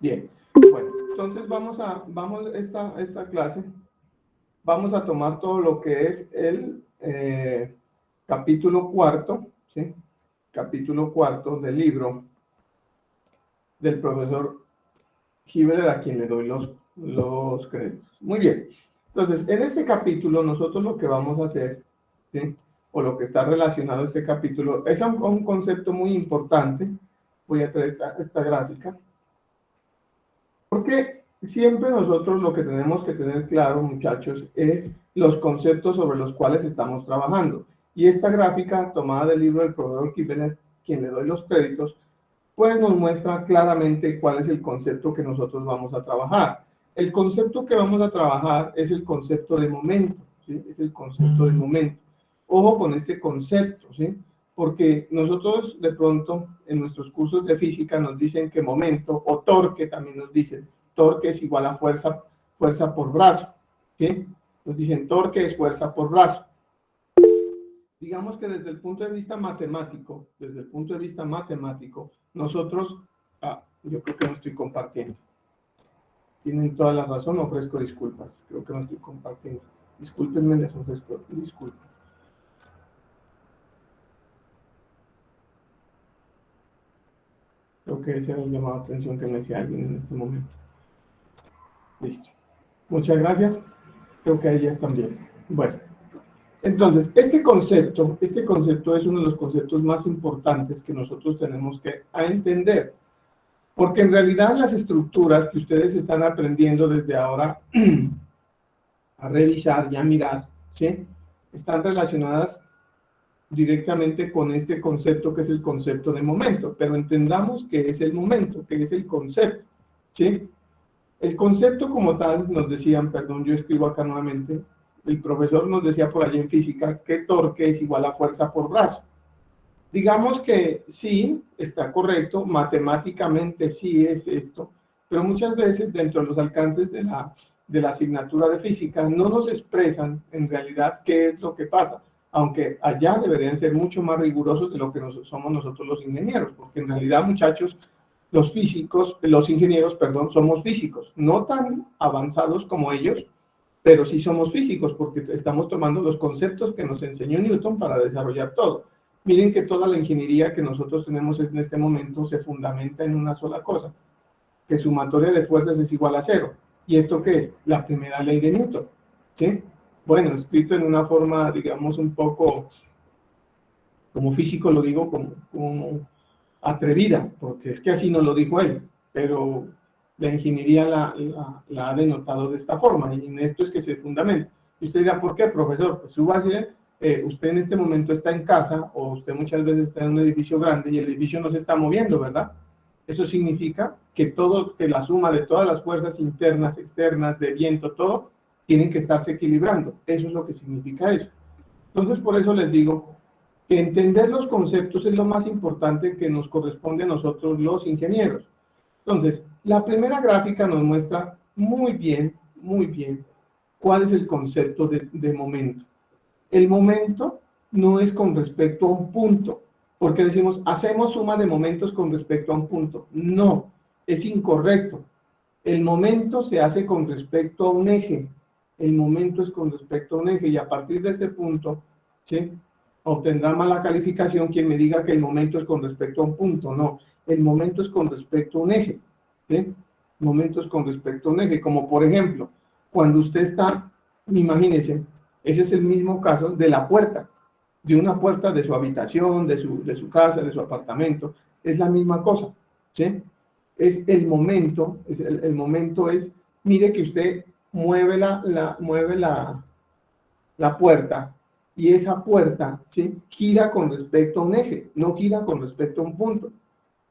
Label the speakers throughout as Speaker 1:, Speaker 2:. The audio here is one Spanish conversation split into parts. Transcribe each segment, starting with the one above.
Speaker 1: Bien, bueno, entonces esta clase, vamos a tomar todo lo que es el capítulo cuarto, ¿sí? Capítulo cuarto del libro del profesor Hibbeler, a quien le doy los créditos. Muy bien, entonces, en este capítulo nosotros lo que vamos a hacer, ¿sí? O lo que está relacionado a este capítulo, es un concepto muy importante. Voy a traer esta gráfica. Porque siempre nosotros lo que tenemos que tener claro, muchachos, es los conceptos sobre los cuales estamos trabajando. Y esta gráfica, tomada del libro del profesor Hibbeler, quien le doy los créditos, pues nos muestra claramente cuál es el concepto que nosotros vamos a trabajar. El concepto que vamos a trabajar es el concepto de momento, ¿sí? Es el concepto de momento. Ojo con este concepto, ¿sí? Porque nosotros de pronto en nuestros cursos de física nos dicen que momento, o torque también nos dicen, torque es igual a fuerza por brazo, ¿sí? Nos dicen torque es fuerza por brazo. Digamos que desde el punto de vista matemático, nosotros, yo creo que no estoy compartiendo. Tienen toda la razón, ofrezco disculpas. Creo que no estoy compartiendo. Discúlpenme, les ofrezco disculpas. Creo que ese era el llamado de atención que me hacía alguien en este momento. Listo. Muchas gracias. Creo que ahí ya están bien. Bueno, entonces, este concepto es uno de los conceptos más importantes que nosotros tenemos que entender. Porque en realidad las estructuras que ustedes están aprendiendo desde ahora a revisar y a mirar, ¿sí? Están relacionadas directamente con este concepto que es el concepto de momento, pero entendamos qué es el momento, qué es el concepto, ¿sí? El concepto como tal, nos decían, perdón, yo escribo acá nuevamente, el profesor nos decía por allí en física que torque es igual a fuerza por brazo. Digamos que sí, está correcto, matemáticamente sí es esto, pero muchas veces dentro de los alcances de la asignatura de física no nos expresan en realidad qué es lo que pasa, aunque allá deberían ser mucho más rigurosos de lo que somos nosotros los ingenieros, porque en realidad, muchachos, los ingenieros, perdón, somos físicos, no tan avanzados como ellos, pero sí somos físicos, porque estamos tomando los conceptos que nos enseñó Newton para desarrollar todo. Miren que toda la ingeniería que nosotros tenemos en este momento se fundamenta en una sola cosa, que sumatoria de fuerzas es igual a cero. ¿Y esto qué es? La primera ley de Newton, ¿sí? Bueno, escrito en una forma, digamos, un poco, como físico lo digo, como atrevida, porque es que así no lo dijo él, pero la ingeniería la ha denotado de esta forma, y en esto es que se fundamenta. Y usted dirá, ¿por qué, profesor? Pues su base, usted en este momento está en casa, o usted muchas veces está en un edificio grande, y el edificio no se está moviendo, ¿verdad? Eso significa que la suma de todas las fuerzas internas, externas, de viento, todo, tienen que estarse equilibrando. Eso es lo que significa eso. Entonces, por eso les digo que entender los conceptos es lo más importante que nos corresponde a nosotros los ingenieros. Entonces, la primera gráfica nos muestra muy bien, cuál es el concepto de momento. El momento no es con respecto a un punto, porque decimos, hacemos suma de momentos con respecto a un punto. No, es incorrecto. El momento se hace con respecto a un eje. El momento es con respecto a un eje, y a partir de ese punto, ¿sí?, obtendrá mala calificación quien me diga que el momento es con respecto a un punto. No, el momento es con respecto a un eje, ¿sí? El momento es con respecto a un eje, como por ejemplo, cuando usted está, imagínense, ese es el mismo caso de la puerta, de una puerta de su habitación, de su casa, de su apartamento, es la misma cosa, ¿sí? Es el momento, el momento es, mire que usted mueve la puerta, y esa puerta, ¿sí?, gira con respecto a un eje, no gira con respecto a un punto.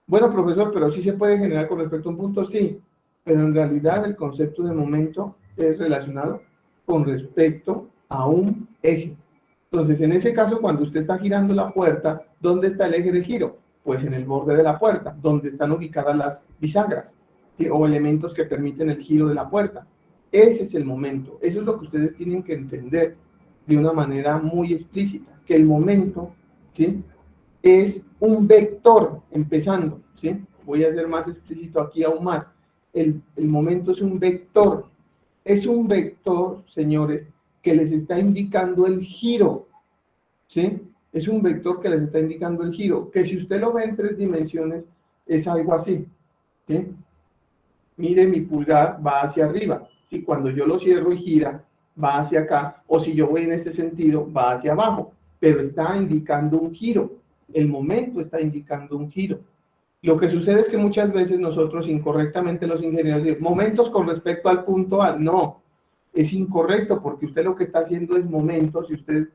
Speaker 1: Bueno, profesor, pero sí se puede generar con respecto a un punto, sí, pero en realidad el concepto de momento es relacionado con respecto a un eje. Entonces, en ese caso, cuando usted está girando la puerta, ¿dónde está el eje de giro? Pues en el borde de la puerta, donde están ubicadas las bisagras, ¿sí?, o elementos que permiten el giro de la puerta. Ese es el momento. Eso es lo que ustedes tienen que entender de una manera muy explícita, que el momento, ¿sí?, es un vector, empezando, ¿sí? Voy a ser más explícito aquí aún más. el momento es un vector. Es un vector, señores, que les está indicando el giro, ¿sí? Es un vector que les está indicando el giro, que si usted lo ve en 3 dimensiones, es algo así, ¿sí? Mire, mi pulgar va hacia arriba, ¿sí? Cuando yo lo cierro y gira, va hacia acá, o si yo voy en este sentido, va hacia abajo, pero está indicando un giro, el momento está indicando un giro. Lo que sucede es que muchas veces nosotros incorrectamente los ingenieros decimos, momentos con respecto al punto A, no, es incorrecto porque usted lo que está haciendo es momentos y usted,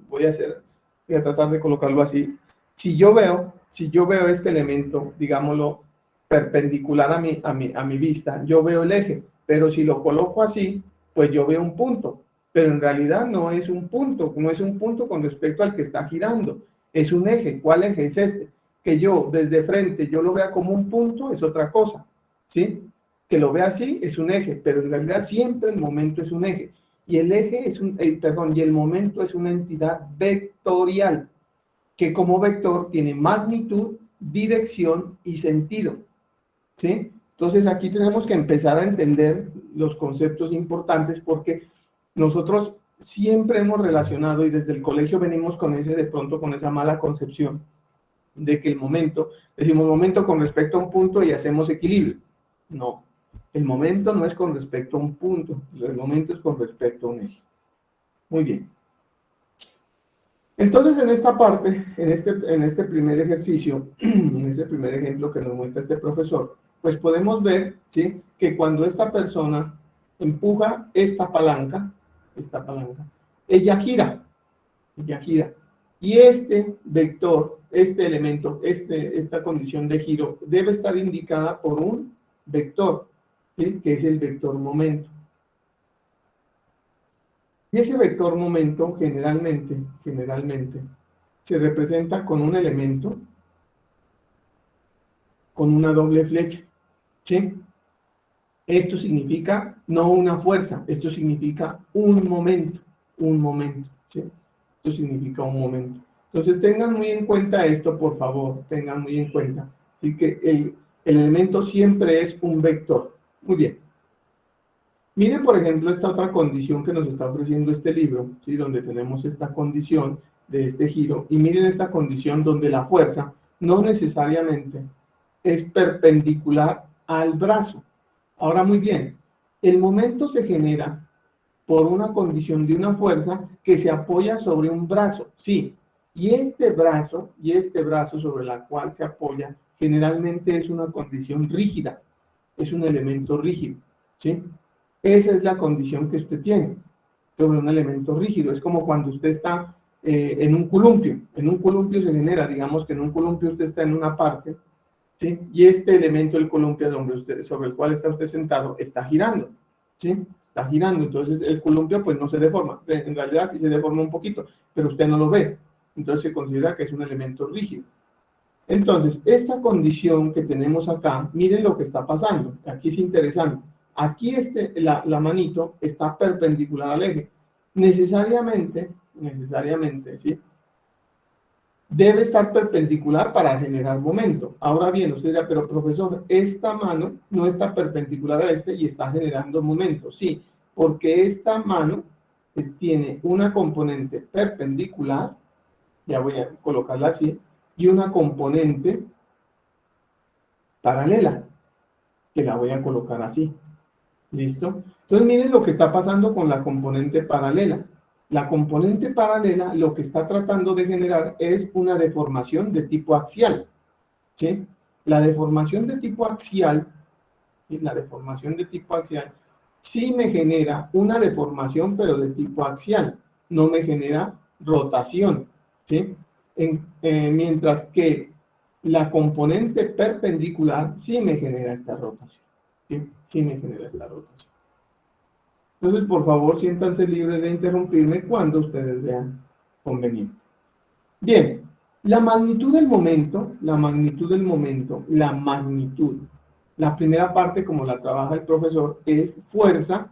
Speaker 1: voy a tratar de colocarlo así, si yo veo este elemento, digámoslo, perpendicular a mi vista, yo veo el eje, pero si lo coloco así, pues yo veo un punto, pero en realidad no es un punto, no es un punto con respecto al que está girando, es un eje. ¿Cuál eje es este? Que yo desde frente yo lo vea como un punto es otra cosa, ¿sí? Que lo vea así es un eje, pero en realidad siempre el momento es un eje. Y el eje es y el momento es una entidad vectorial, que como vector tiene magnitud, dirección y sentido, ¿sí? Entonces aquí tenemos que empezar a entender los conceptos importantes porque nosotros siempre hemos relacionado y desde el colegio venimos con de pronto con esa mala concepción de que el momento, decimos momento con respecto a un punto y hacemos equilibrio. No, el momento no es con respecto a un punto, el momento es con respecto a un eje. Muy bien. Entonces, en esta parte, en este primer ejercicio, en este primer ejemplo que nos muestra este profesor, pues podemos ver, ¿sí?, que cuando esta persona empuja esta palanca, ella gira, y este vector, este elemento, esta condición de giro, debe estar indicada por un vector, ¿sí?, que es el vector momento. Y ese vector momento generalmente, se representa con un elemento, con una doble flecha, ¿sí? Esto significa no una fuerza, esto significa un momento, ¿sí? Esto significa un momento. Entonces tengan muy en cuenta esto, por favor, tengan muy en cuenta. Así que el elemento siempre es un vector. Muy bien. Miren, por ejemplo, esta otra condición que nos está ofreciendo este libro, ¿sí?, donde tenemos esta condición de este giro, y miren esta condición donde la fuerza no necesariamente es perpendicular al brazo. Ahora, muy bien, el momento se genera por una condición de una fuerza que se apoya sobre un brazo, sí, y este brazo sobre la cual se apoya generalmente es una condición rígida, es un elemento rígido, ¿sí? Esa es la condición que usted tiene sobre un elemento rígido. Es como cuando usted está en un columpio. En un columpio se genera, digamos que en un columpio usted está en una parte, ¿sí?, y este elemento del columpio sobre el cual está usted sentado está girando, ¿sí? Está girando, entonces el columpio pues no se deforma. En realidad sí se deforma un poquito, pero usted no lo ve. Entonces se considera que es un elemento rígido. Entonces, esta condición que tenemos acá, miren lo que está pasando. Aquí es interesante. Aquí la manito está perpendicular al eje. Necesariamente, ¿sí?, debe estar perpendicular para generar momento. Ahora bien, usted dirá, pero profesor, esta mano no está perpendicular a y está generando momento. Sí, porque esta mano tiene una componente perpendicular, ya voy a colocarla así, y una componente paralela, que la voy a colocar así. ¿Listo? Entonces miren lo que está pasando con la componente paralela. La componente paralela lo que está tratando de generar es una deformación de tipo axial, ¿sí? La deformación de tipo axial, ¿sí?, la deformación de tipo axial sí me genera una deformación, pero de tipo axial, no me genera rotación, ¿sí? Mientras que la componente perpendicular sí me genera esta rotación, ¿sí? Sí me genera esta rotación. Entonces, por favor, siéntanse libres de interrumpirme cuando ustedes vean conveniente. Bien, la magnitud, la primera parte, como la trabaja el profesor, es fuerza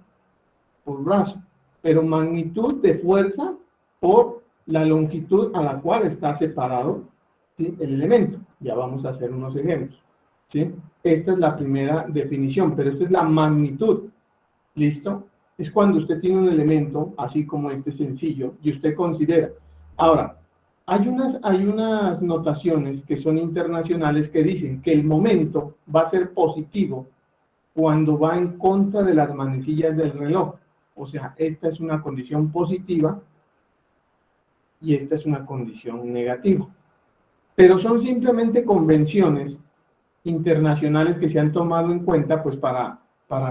Speaker 1: por brazo, pero magnitud de fuerza por la longitud a la cual está separado, ¿sí?, el elemento. Ya vamos a hacer unos ejemplos. ¿sí? Esta es la primera definición, pero esta es la magnitud. ¿Listo? Es cuando usted tiene un elemento así como este sencillo y usted considera. Ahora, hay unas notaciones que son internacionales que dicen que el momento va a ser positivo cuando va en contra de las manecillas del reloj. O sea, esta es una condición positiva y esta es una condición negativa. Pero son simplemente convenciones internacionales que se han tomado en cuenta pues para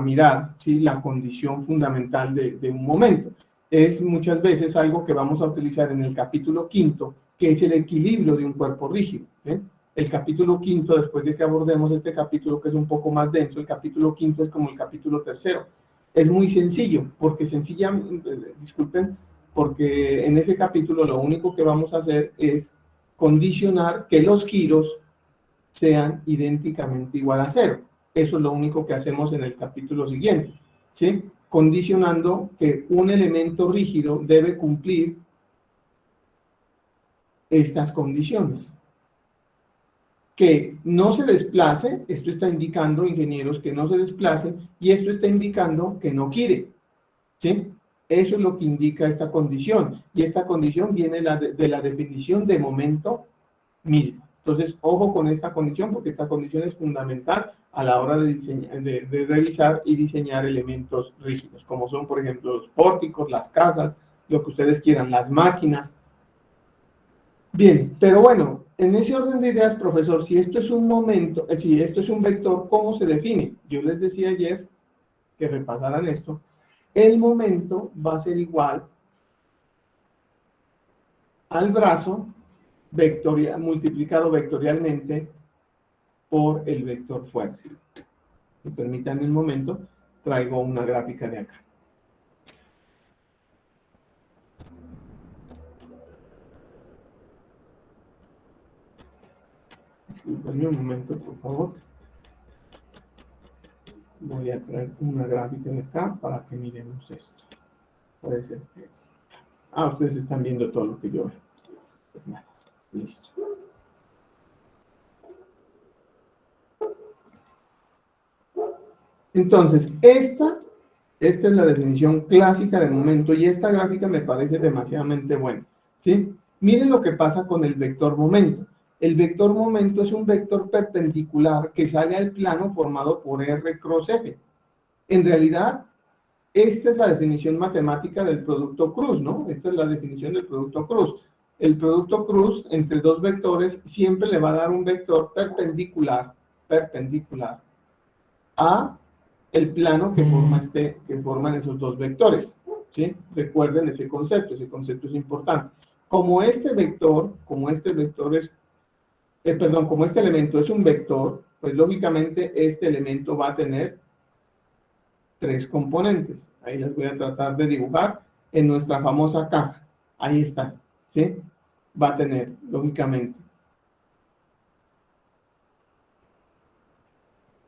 Speaker 1: mirar, ¿sí?, la condición fundamental de un momento. Es muchas veces algo que vamos a utilizar en el capítulo quinto, que es el equilibrio de un cuerpo rígido. El capítulo quinto, después de que abordemos este capítulo que es un poco más denso, el capítulo quinto es como el capítulo tercero. Es muy sencillo, porque disculpen, porque en ese capítulo lo único que vamos a hacer es condicionar que los giros sean idénticamente igual a cero. Eso es lo único que hacemos en el capítulo siguiente, ¿sí? Condicionando que un elemento rígido debe cumplir estas condiciones. Que no se desplace, esto está indicando, ingenieros, que no se desplace, y esto está indicando que no quiere, ¿sí? Eso es lo que indica esta condición, y esta condición viene de la definición de momento mismo. Entonces, ojo con esta condición, porque esta condición es fundamental a la hora de revisar y diseñar elementos rígidos, como son, por ejemplo, los pórticos, las casas, lo que ustedes quieran, las máquinas. Bien, pero bueno, en ese orden de ideas, profesor, si esto es un momento, si esto es un vector, ¿cómo se define? Yo les decía ayer que repasaran esto. El momento va a ser igual al brazo multiplicado vectorialmente por el vector fuerza. Me permitan un momento, traigo una gráfica de acá. Disculpenme un momento, por favor. Voy a traer una gráfica de acá para que miremos esto. Puede ser que es. Ustedes están viendo todo lo que yo veo. Pues nada, listo. Entonces, esta es la definición clásica del momento y esta gráfica me parece demasiadamente buena, ¿sí? Miren lo que pasa con el vector momento. El vector momento es un vector perpendicular que sale al plano formado por R cross F. En realidad, esta es la definición matemática del producto cruz, ¿no? Esta es la definición del producto cruz. El producto cruz entre dos vectores siempre le va a dar un vector perpendicular a el plano que forman esos dos vectores, ¿sí? Recuerden ese concepto es importante. Como este elemento es un vector, pues lógicamente este elemento va a tener tres componentes. Ahí les voy a tratar de dibujar en nuestra famosa caja. Ahí está, ¿sí? Va a tener, lógicamente,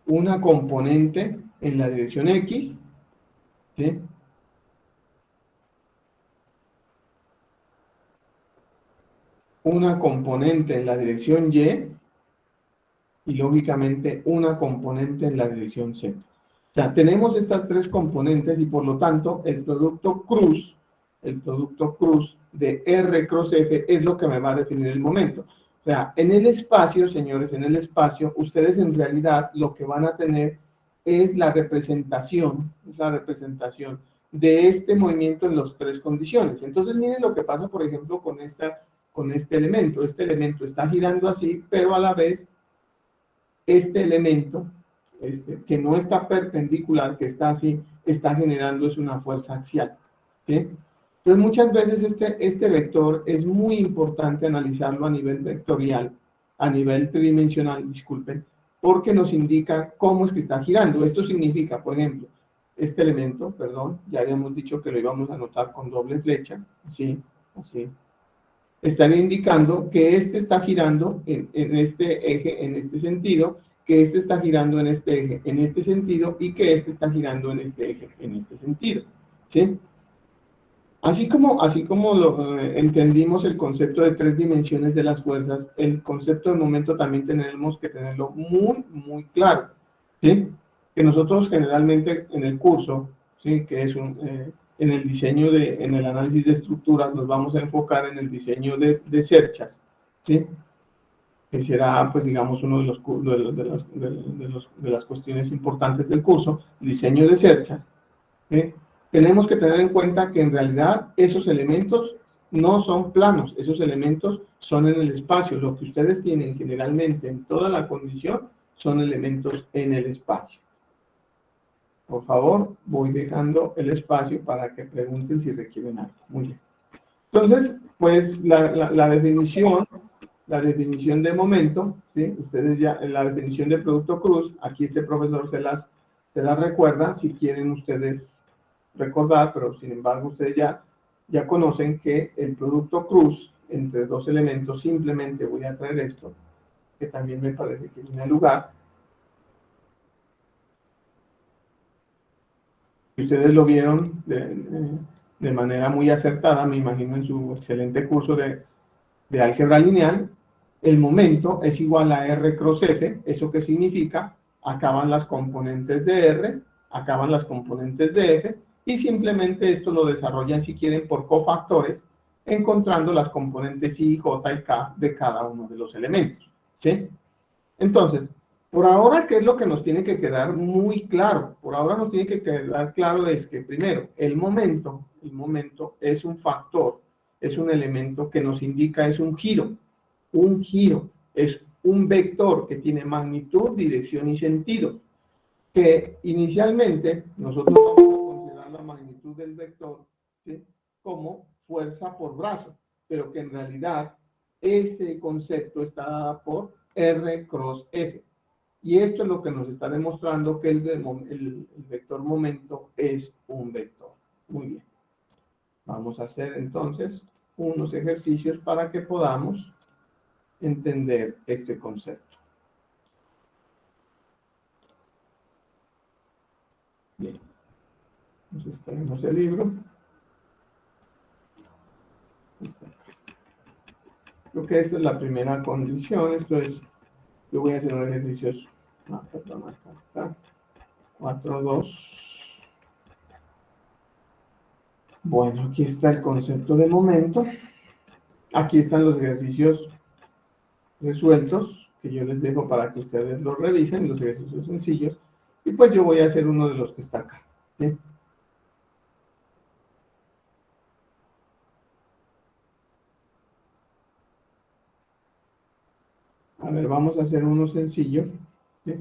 Speaker 1: una componente en la dirección X, ¿sí? Una componente en la dirección y lógicamente una componente en la dirección Z. O sea, tenemos estas tres componentes y por lo tanto el producto cruz de R cross F es lo que me va a definir el momento. O sea, en el espacio, señores, en el espacio, ustedes en realidad lo que van a tener es la representación de este movimiento en las tres condiciones. Entonces, miren lo que pasa, por ejemplo, con este elemento. Este elemento está girando así, pero a la vez este elemento, que no está perpendicular, que está así, está generando es una fuerza axial, ¿sí? Entonces, muchas veces este vector es muy importante analizarlo a nivel vectorial, a nivel tridimensional, disculpen, porque nos indica cómo es que está girando. Esto significa, por ejemplo, este elemento, perdón, ya habíamos dicho que lo íbamos a anotar con doble flecha, así, así, estaría indicando que este está girando en este eje, en este sentido, que este está girando en este eje, en este sentido, y que este está girando en este eje, en este sentido, ¿sí? Así como entendimos el concepto de 3 dimensiones de las fuerzas, el concepto de momento también tenemos que tenerlo muy, muy claro, ¿sí? Que nosotros generalmente en el curso, ¿sí? Que es en el diseño en el análisis de estructuras, nos vamos a enfocar en el diseño de cerchas, ¿sí? Que será, pues, digamos, uno de las cuestiones importantes del curso, diseño de cerchas. Tenemos que tener en cuenta que en realidad esos elementos no son planos, esos elementos son en el espacio. Lo que ustedes tienen generalmente en toda la condición son elementos en el espacio. Por favor, voy dejando el espacio para que pregunten si requieren algo. Muy bien. Entonces, pues la definición de momento, ¿sí? Ustedes ya, en la definición de producto cruz, aquí este profesor se las recuerda, si quieren ustedes recordar, pero sin embargo ustedes ya conocen que el producto cruz entre dos elementos, simplemente voy a traer esto, que también me parece que viene al lugar. Ustedes lo vieron de manera muy acertada, me imagino, en su excelente curso de álgebra lineal. El momento es igual a R cross F. ¿Eso qué significa? Acaban las componentes de R, acaban las componentes de F, y simplemente esto lo desarrollan, si quieren, por cofactores, encontrando las componentes I, J y K de cada uno de los elementos, ¿sí? Entonces, por ahora, ¿qué es lo que nos tiene que quedar muy claro? Por ahora nos tiene que quedar claro es que, primero, el momento es un factor, es un elemento que nos indica, es un giro, es un vector que tiene magnitud, dirección y sentido, que inicialmente nosotros vamos a considerar la magnitud del vector, ¿sí? Como fuerza por brazo, pero que en realidad ese concepto está dado por R cross F. Y esto es lo que nos está demostrando que el vector momento es un vector. Muy bien. Vamos a hacer entonces unos ejercicios para que podamos entender este concepto. Bien. Entonces tenemos el libro. Creo que esta es la primera condición. Esto es, yo voy a hacer un ejercicio. Perdón, acá está. 4.2. Bueno, aquí está el concepto de momento. Aquí están los ejercicios resueltos que yo les dejo para que ustedes los revisen, los ejercicios sencillos. Y pues yo voy a hacer uno de los que está acá. ¿Sí? A ver, vamos a hacer uno sencillo. ¿Sí?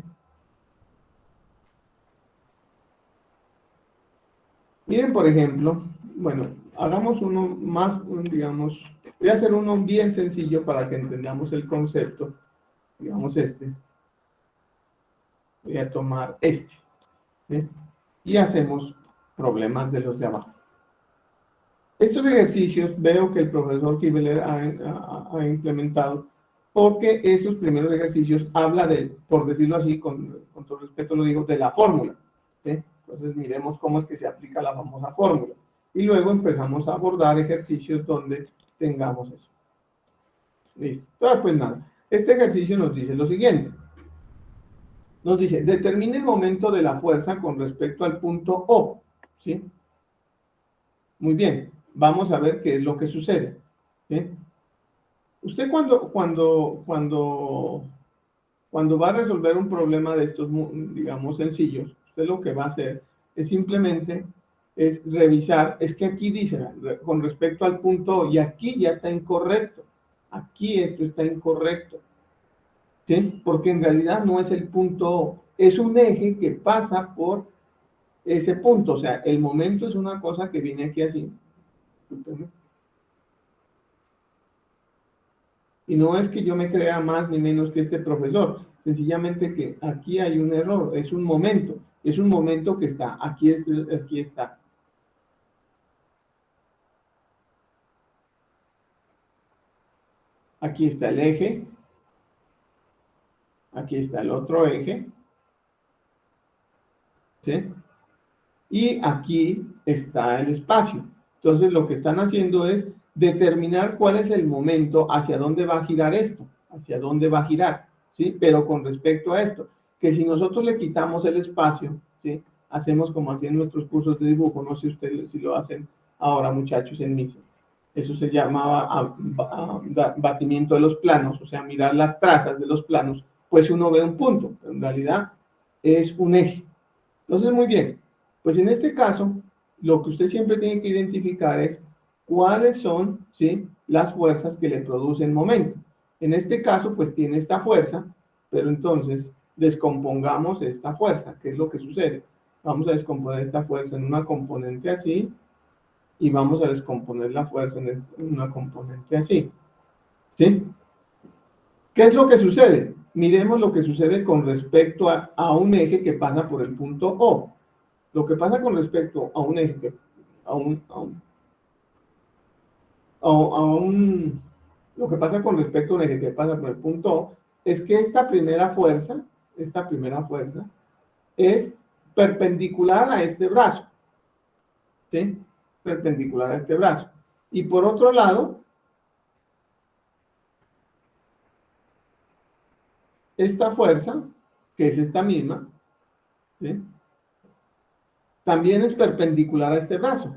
Speaker 1: Miren, por ejemplo, bueno, hagamos uno más, digamos, voy a hacer uno bien sencillo para que entendamos el concepto. Digamos este. Voy a tomar este. ¿Sí? Y hacemos problemas de los de abajo. Estos ejercicios veo que el profesor Kibler ha implementado, porque esos primeros ejercicios habla de, por decirlo así, con todo respeto lo digo, de la fórmula. ¿Sí? Entonces miremos cómo es que se aplica la famosa fórmula. Y luego empezamos a abordar ejercicios donde tengamos eso. Listo. Entonces, pues nada, este ejercicio nos dice lo siguiente. Nos dice, determine el momento de la fuerza con respecto al punto O. ¿Sí? Muy bien, vamos a ver qué es lo que sucede. ¿Sí? Usted cuando va a resolver un problema de estos, digamos, sencillos, usted lo que va a hacer es simplemente es revisar, es que aquí dice, con respecto al punto O, y aquí ya está incorrecto. Aquí esto está incorrecto. ¿Sí? Porque en realidad no es el punto O, es un eje que pasa por ese punto. O sea, el momento es una cosa que viene aquí así. Y no es que yo me crea más ni menos que este profesor, sencillamente que aquí hay un error, es un momento que está, aquí está. Aquí está el eje, aquí está el otro eje, ¿sí? Y aquí está el espacio. Entonces, lo que están haciendo es determinar cuál es el momento, hacia dónde va a girar esto, hacia dónde va a girar, ¿sí? Pero con respecto a esto, que si nosotros le quitamos el espacio, ¿sí? Hacemos como hacían nuestros cursos de dibujo, no sé ustedes si lo hacen ahora, muchachos, en MISO. Eso se llamaba batimiento de los planos, o sea, mirar las trazas de los planos, pues uno ve un punto, pero en realidad es un eje. Entonces, muy bien, pues en este caso, lo que usted siempre tiene que identificar es cuáles son, ¿sí?, las fuerzas que le producen momento. En este caso, pues tiene esta fuerza, pero entonces descompongamos esta fuerza. ¿Qué es lo que sucede? Vamos a descomponer esta fuerza en una componente así, y vamos a descomponer la fuerza en una componente así, ¿sí? ¿Qué es lo que sucede? Miremos lo que sucede con respecto a un eje que pasa por el punto O. Lo que pasa con respecto a un eje, lo que pasa con respecto a un eje que pasa por el punto O, es que esta primera fuerza es perpendicular a este brazo, ¿sí? Perpendicular a este brazo. Y por otro lado, esta fuerza, que es esta misma, ¿sí?, también es perpendicular a este brazo,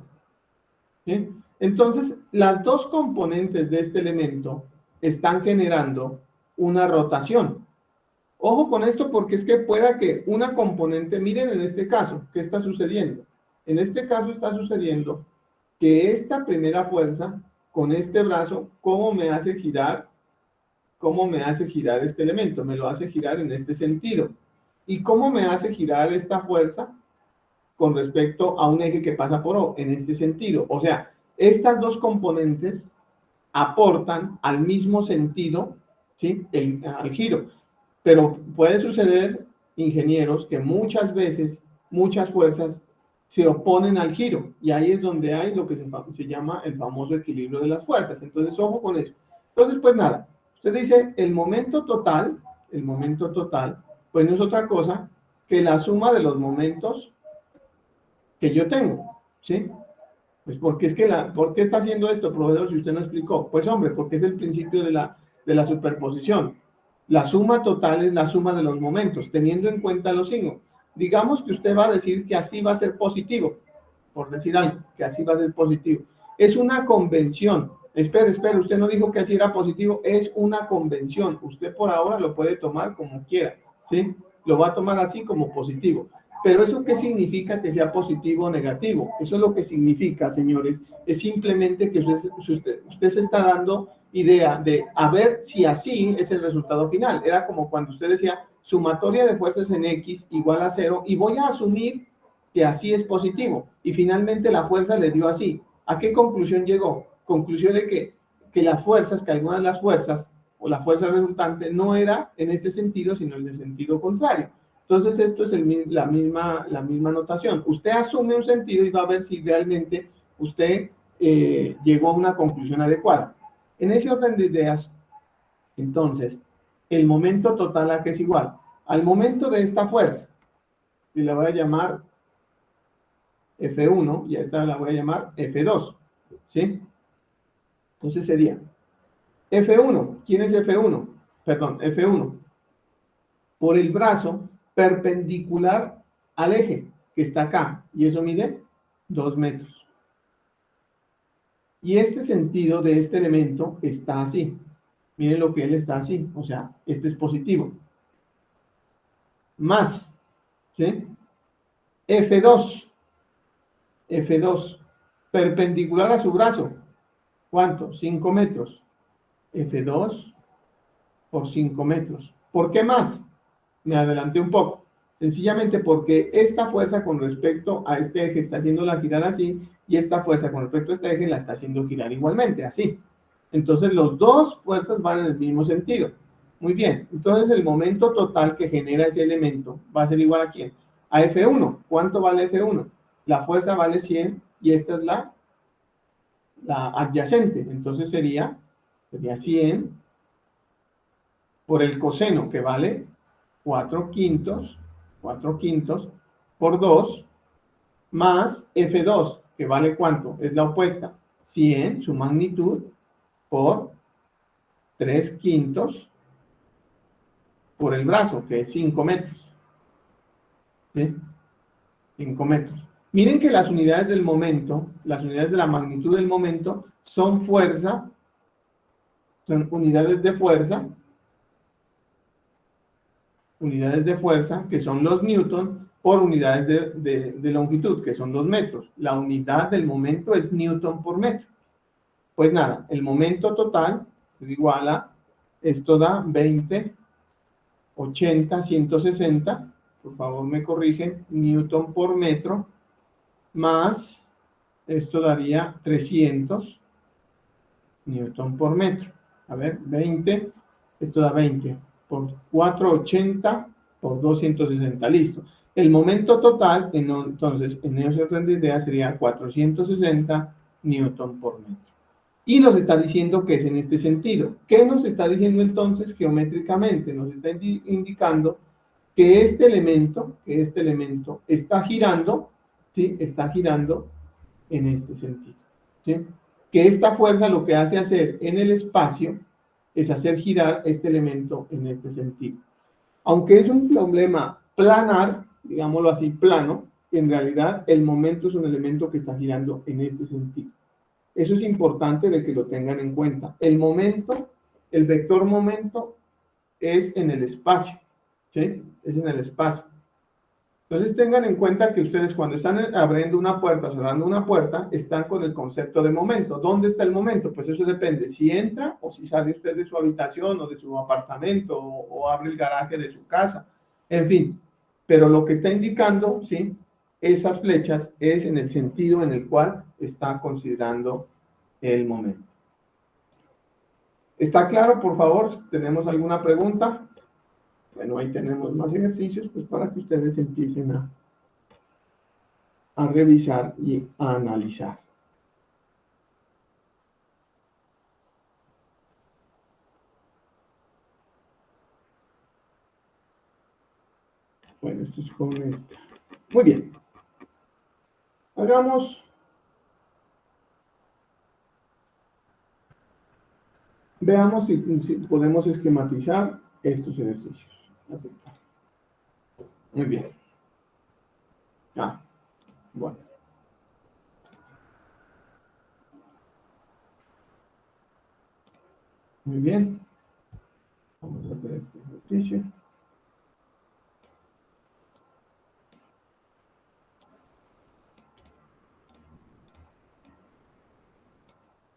Speaker 1: ¿sí? Entonces, las dos componentes de este elemento están generando una rotación. Ojo con esto porque es que pueda que una componente, miren en este caso, ¿qué está sucediendo? En este caso está sucediendo que esta primera fuerza con este brazo, ¿cómo me hace girar? ¿Cómo me hace girar este elemento? Me lo hace girar en este sentido. ¿Y cómo me hace girar esta fuerza con respecto a un eje que pasa por O? En este sentido. O sea, estas dos componentes aportan al mismo sentido, ¿sí?, al giro. Pero puede suceder, ingenieros, que muchas veces, muchas fuerzas se oponen al giro, y ahí es donde hay lo que se llama el famoso equilibrio de las fuerzas. Entonces, ojo con eso. Entonces, pues nada, usted dice el momento total, pues no es otra cosa que la suma de los momentos que yo tengo, ¿sí? Pues porque es que ¿por qué está haciendo esto, profesor, si usted no explicó? Pues hombre, porque es el principio de la superposición. La suma total es la suma de los momentos, teniendo en cuenta los signos. Digamos que usted va a decir que así va a ser positivo, por decir algo, que así va a ser positivo. Es una convención. Espere, usted no dijo que así era positivo, es una convención. Usted por ahora lo puede tomar como quiera, ¿sí? Lo va a tomar así como positivo. Pero ¿eso qué significa que sea positivo o negativo? Eso es lo que significa, señores, es simplemente que usted se está dando idea de a ver si así es el resultado final. Era como cuando usted decía sumatoria de fuerzas en X igual a 0 y voy a asumir que así es positivo. Y finalmente la fuerza le dio así. ¿A qué conclusión llegó? Conclusión de que las fuerzas, que algunas de las fuerzas o la fuerza resultante no era en este sentido, sino en el sentido contrario. Entonces, esto es la misma notación. Usted asume un sentido y va a ver si realmente usted llegó a una conclusión adecuada. En ese orden de ideas, entonces, el momento total a que es igual al momento de esta fuerza, y la voy a llamar F1, y a esta la voy a llamar F2, ¿sí? Entonces sería F1. ¿Quién es F1? Perdón, F1. Por el brazo perpendicular al eje que está acá, y eso mide 2 metros. Y este sentido de este elemento está así. Miren lo que él está así, o sea, este es positivo. Más, ¿sí? F2, perpendicular a su brazo. ¿Cuánto? 5 metros. F2 por 5 metros. ¿Por qué más? Me adelanté un poco. Sencillamente porque esta fuerza con respecto a este eje está haciéndola girar así, y esta fuerza con respecto a este eje la está haciendo girar igualmente, así. Entonces, los dos fuerzas van en el mismo sentido. Muy bien. Entonces, el momento total que genera ese elemento va a ser igual a ¿quién? A F1. ¿Cuánto vale F1? La fuerza vale 100 y esta es la adyacente. Entonces, sería 100 por el coseno, que vale 4 quintos por 2, más F2. que vale ¿cuánto? Es la opuesta. 100, su magnitud, por 3/5 por el brazo, que es 5 metros. ¿Sí? 5 metros. Miren que las unidades del momento, las unidades de la magnitud del momento, son fuerza, son unidades de fuerza, que son los newton, por unidades de longitud, que son los metros. La unidad del momento es newton por metro. Pues nada, el momento total es igual a, esto da 20, 80, 160, por favor me corrigen, newton por metro, más, esto daría 300 newton por metro. A ver, 20, esto da 20 por 480 por 260, listo. El momento total, entonces, en ese orden de ideas sería 460 newton por metro. Y nos está diciendo que es en este sentido. ¿Qué nos está diciendo entonces geométricamente? Nos está indicando que este elemento está girando, ¿sí? Está girando en este sentido, ¿sí? Que esta fuerza lo que hace hacer en el espacio es hacer girar este elemento en este sentido. Aunque es un problema planar, digámoslo así, plano, en realidad el momento es un elemento que está girando en este sentido. Eso es importante de que lo tengan en cuenta. El momento, el vector momento es en el espacio, ¿sí? Es en el espacio. Entonces tengan en cuenta que ustedes cuando están abriendo una puerta, cerrando una puerta, están con el concepto de momento. ¿Dónde está el momento? Pues eso depende si entra o si sale usted de su habitación o de su apartamento o abre el garaje de su casa. En fin, pero lo que está indicando, ¿sí? Esas flechas es en el sentido en el cual está considerando el momento. ¿Está claro, por favor? ¿Tenemos alguna pregunta? Bueno, ahí tenemos más ejercicios pues para que ustedes empiecen a revisar y a analizar. Bueno, esto es con esta. Muy bien. Veamos si podemos esquematizar estos ejercicios. Aceptar. Muy bien. Bueno. Muy bien. Vamos a hacer este ejercicio.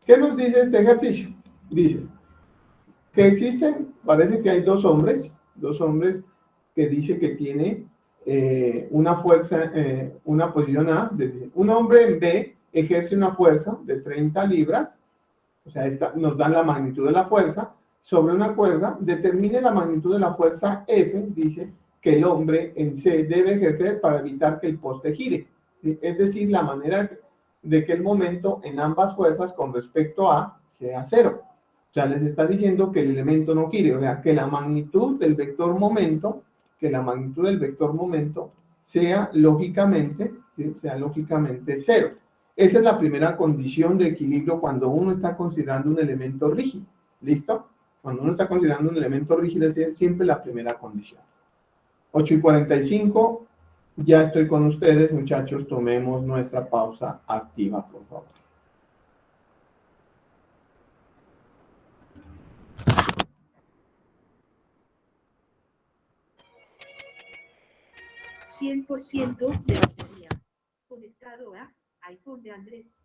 Speaker 1: ¿Qué nos dice este ejercicio? Dice que existen, parece que hay dos hombres que dice que tiene una fuerza, una posición A. Un hombre en B ejerce una fuerza de 30 libras, o sea, nos dan la magnitud de la fuerza, sobre una cuerda, determine la magnitud de la fuerza F, dice que el hombre en C debe ejercer para evitar que el poste gire. Es decir, la manera de que el momento en ambas fuerzas con respecto a sea cero. O sea, les está diciendo que el elemento no gire, o sea, que la magnitud del vector momento, sea lógicamente, ¿sí? Sea lógicamente cero. Esa es la primera condición de equilibrio cuando uno está considerando un elemento rígido. ¿Listo? Cuando uno está considerando un elemento rígido es siempre la primera condición. 8:45, ya estoy con ustedes, muchachos, tomemos nuestra pausa activa, por favor.
Speaker 2: %, de batería. Conectado a iPhone de Andrés.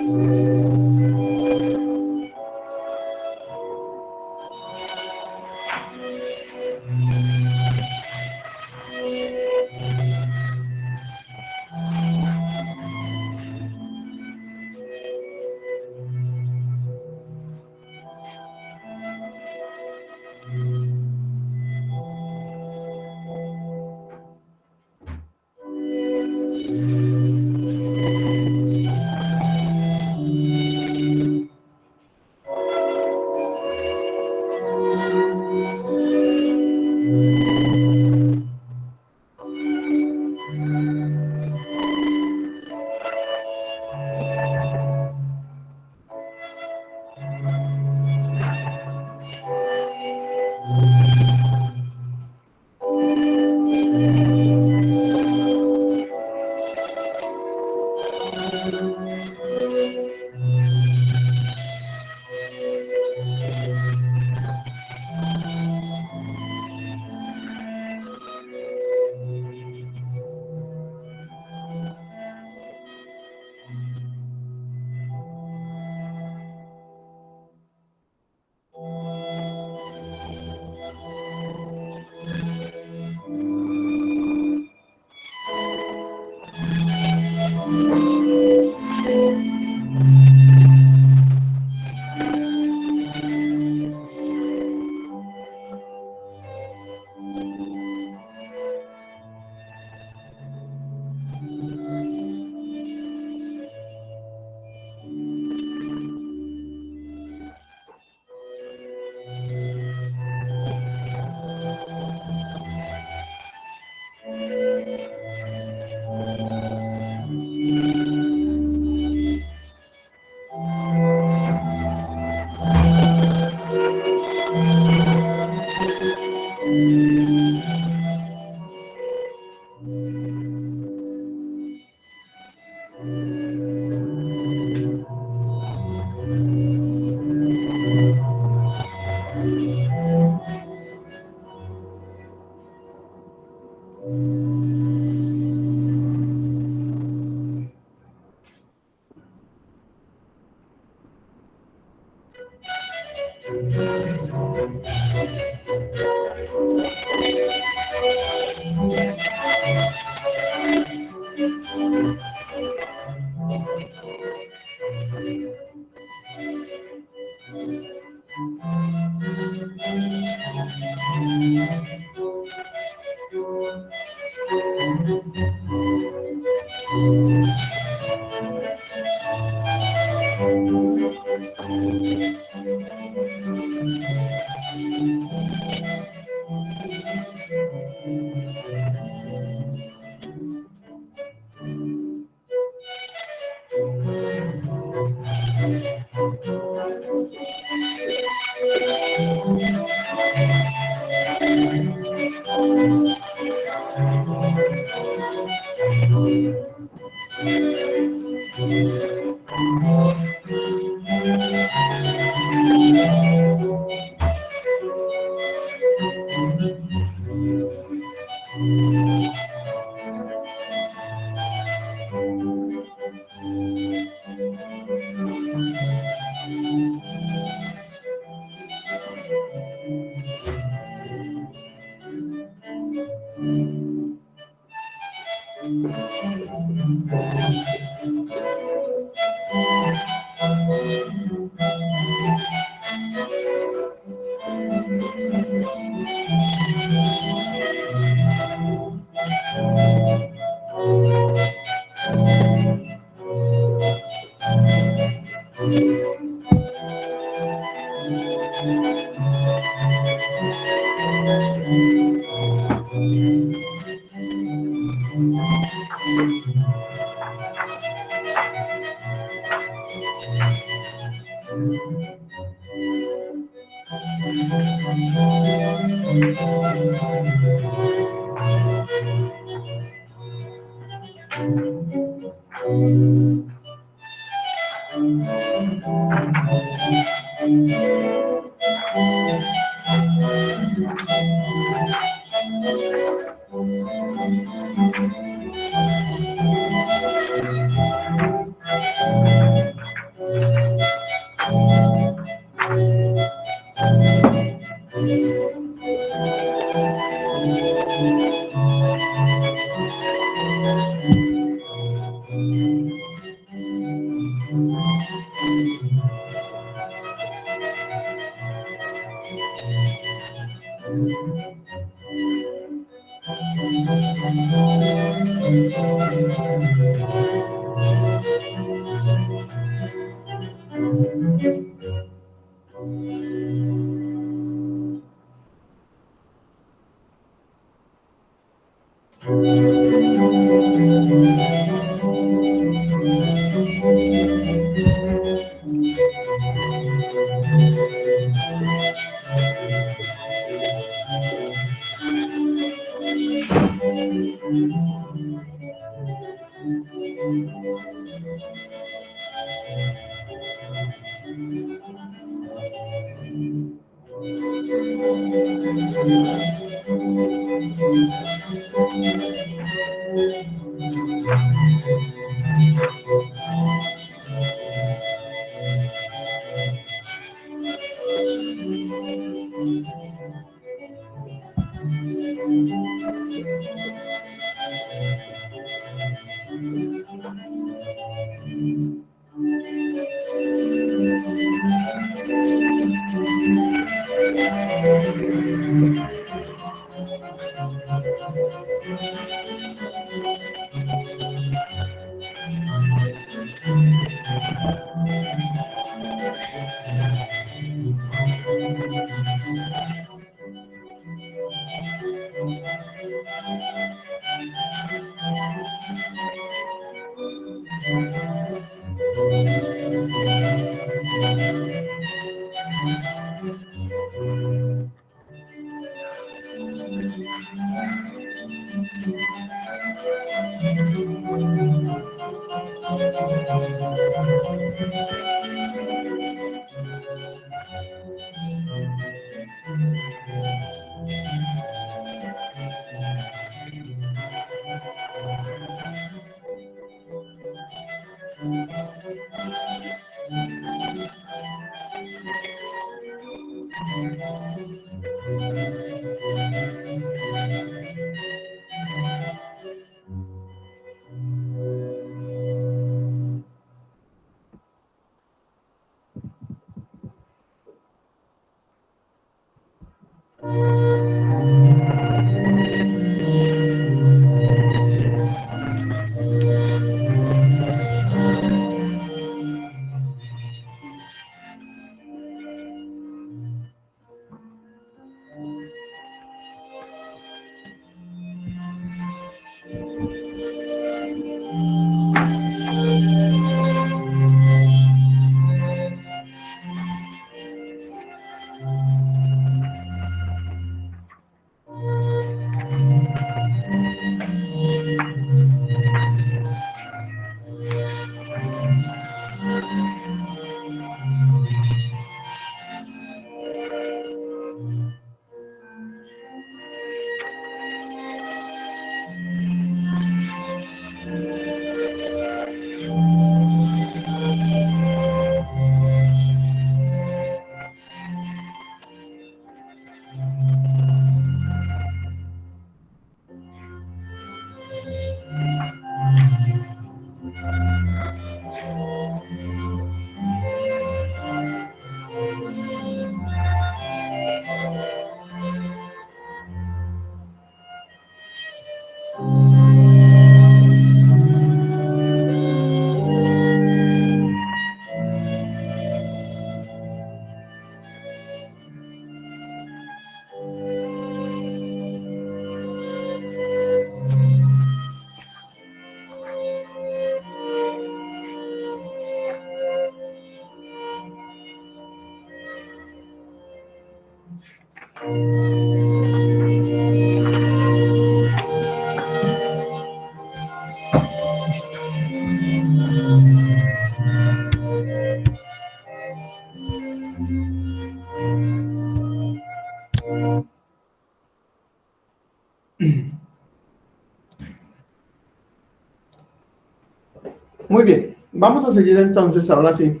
Speaker 1: Muy bien, vamos a seguir entonces, ahora sí.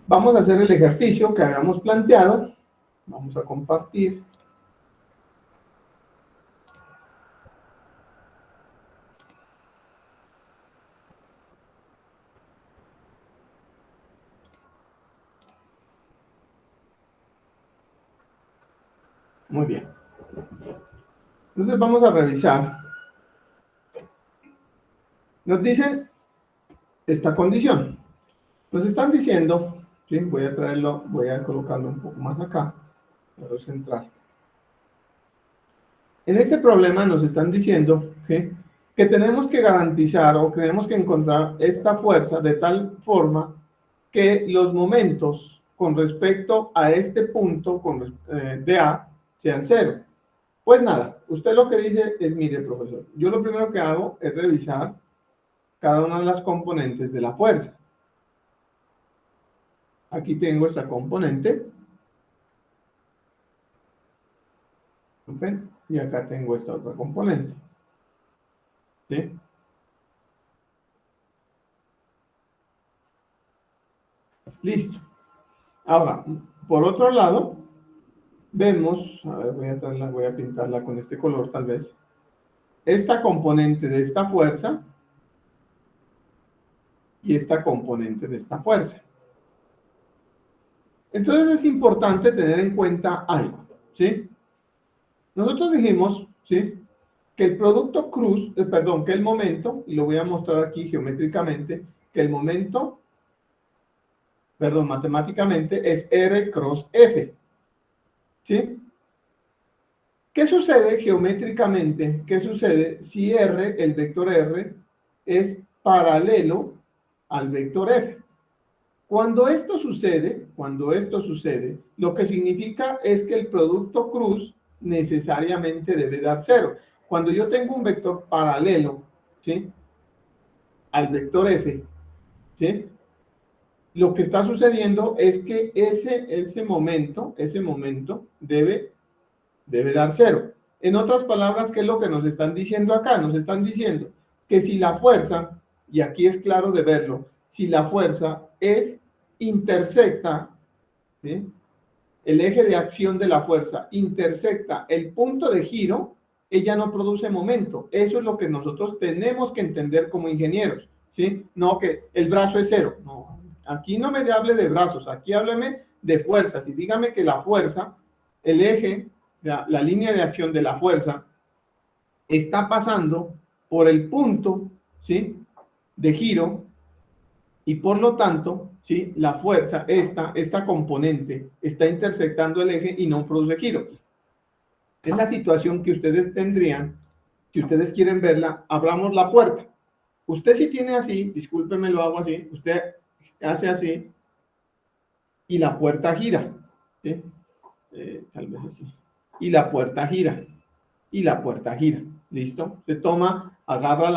Speaker 1: Vamos a hacer el ejercicio que habíamos planteado. Vamos a compartir. Muy bien. Entonces vamos a revisar. Nos dicen esta condición. Nos están diciendo, ¿sí? Voy a traerlo, voy a colocarlo un poco más acá, para centrar. En este problema nos están diciendo que tenemos que garantizar o que tenemos que encontrar esta fuerza de tal forma que los momentos con respecto a este punto de A sean cero. Pues nada, usted lo que dice es, mire, profesor, yo lo primero que hago es revisar cada una de las componentes de la fuerza. Aquí tengo esta componente. ¿Ven? Y acá tengo esta otra componente. ¿Sí? Listo. Ahora, por otro lado, vemos, a ver, voy a pintarla con este color tal vez, esta componente de esta fuerza y esta componente de esta fuerza. Entonces es importante tener en cuenta algo, ¿sí? Nosotros dijimos, ¿sí? Que el producto cruz, perdón, que el momento, y lo voy a mostrar aquí geométricamente, que el momento, perdón, matemáticamente es R cross F, ¿sí? ¿Qué sucede geométricamente? ¿Qué sucede si R, el vector R, es paralelo al vector F? Cuando esto sucede, lo que significa es que el producto cruz necesariamente debe dar cero. Cuando yo tengo un vector paralelo, ¿sí? Al vector F, ¿sí? Lo que está sucediendo es que ese momento debe dar cero. En otras palabras, ¿qué es lo que nos están diciendo acá? Nos están diciendo que si la fuerza, y aquí es claro de verlo, si la fuerza intersecta, ¿sí? El eje de acción de la fuerza intersecta el punto de giro, ella no produce momento. Eso es lo que nosotros tenemos que entender como ingenieros, ¿sí? No que el brazo es cero. No, aquí no me hable de brazos, aquí hábleme de fuerzas y dígame que la fuerza, el eje, la línea de acción de la fuerza está pasando por el punto, ¿sí? De giro y por lo tanto, ¿sí? La fuerza, esta componente, está intersectando el eje y no produce giro. Es la situación que ustedes tendrían, si ustedes quieren verla, abramos la puerta. Usted si tiene así, discúlpeme, lo hago así, usted hace así y la puerta gira, ¿sí? Tal vez así. Y la puerta gira, y la puerta gira, ¿listo? Se toma, agarra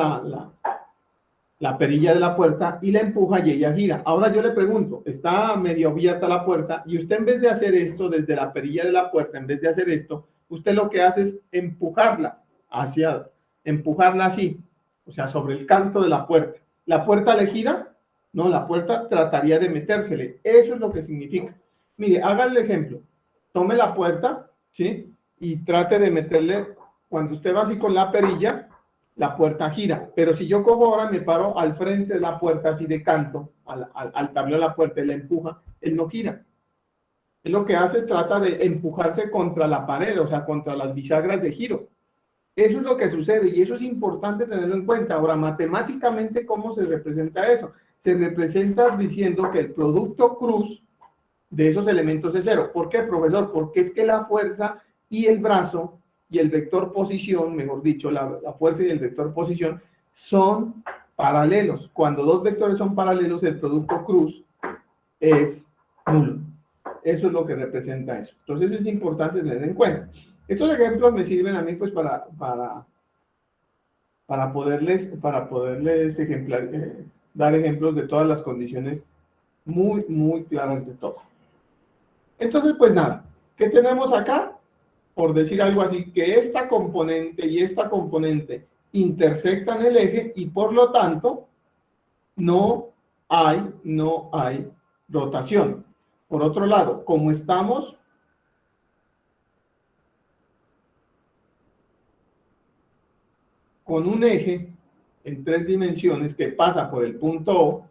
Speaker 1: la perilla de la puerta y la empuja y ella gira. Ahora yo le pregunto, está medio abierta la puerta y usted en vez de hacer esto desde la perilla de la puerta, en vez de hacer esto, usted lo que hace es empujarla así, o sea, sobre el canto de la puerta. ¿La puerta le gira? No, la puerta trataría de metérsele. Eso es lo que significa. Mire, haga el ejemplo. Tome la puerta, ¿sí? Y trate de meterle, cuando usted va así con la perilla, la puerta gira. Pero si yo cojo ahora, me paro al frente de la puerta, así de canto, al tablero de la puerta y la empuja, él no gira. Él lo que hace es trata de empujarse contra la pared, o sea, contra las bisagras de giro. Eso es lo que sucede y eso es importante tenerlo en cuenta. Ahora, matemáticamente, ¿cómo se representa eso? Se representa diciendo que el producto cruz de esos elementos es cero. ¿Por qué, profesor? Porque es que la fuerza y el brazo y el vector posición, mejor dicho, la fuerza y el vector posición son paralelos. Cuando dos vectores son paralelos, el producto cruz es nulo. Eso es lo que representa eso. Entonces es importante tener en cuenta. Estos ejemplos me sirven a mí pues para poderles dar ejemplos de todas las condiciones muy, muy claras de todo. Entonces, pues nada, ¿qué tenemos acá? Por decir algo así, que esta componente y esta componente intersectan el eje y por lo tanto no hay rotación. Por otro lado, como estamos con un eje en 3 dimensiones que pasa por el punto O,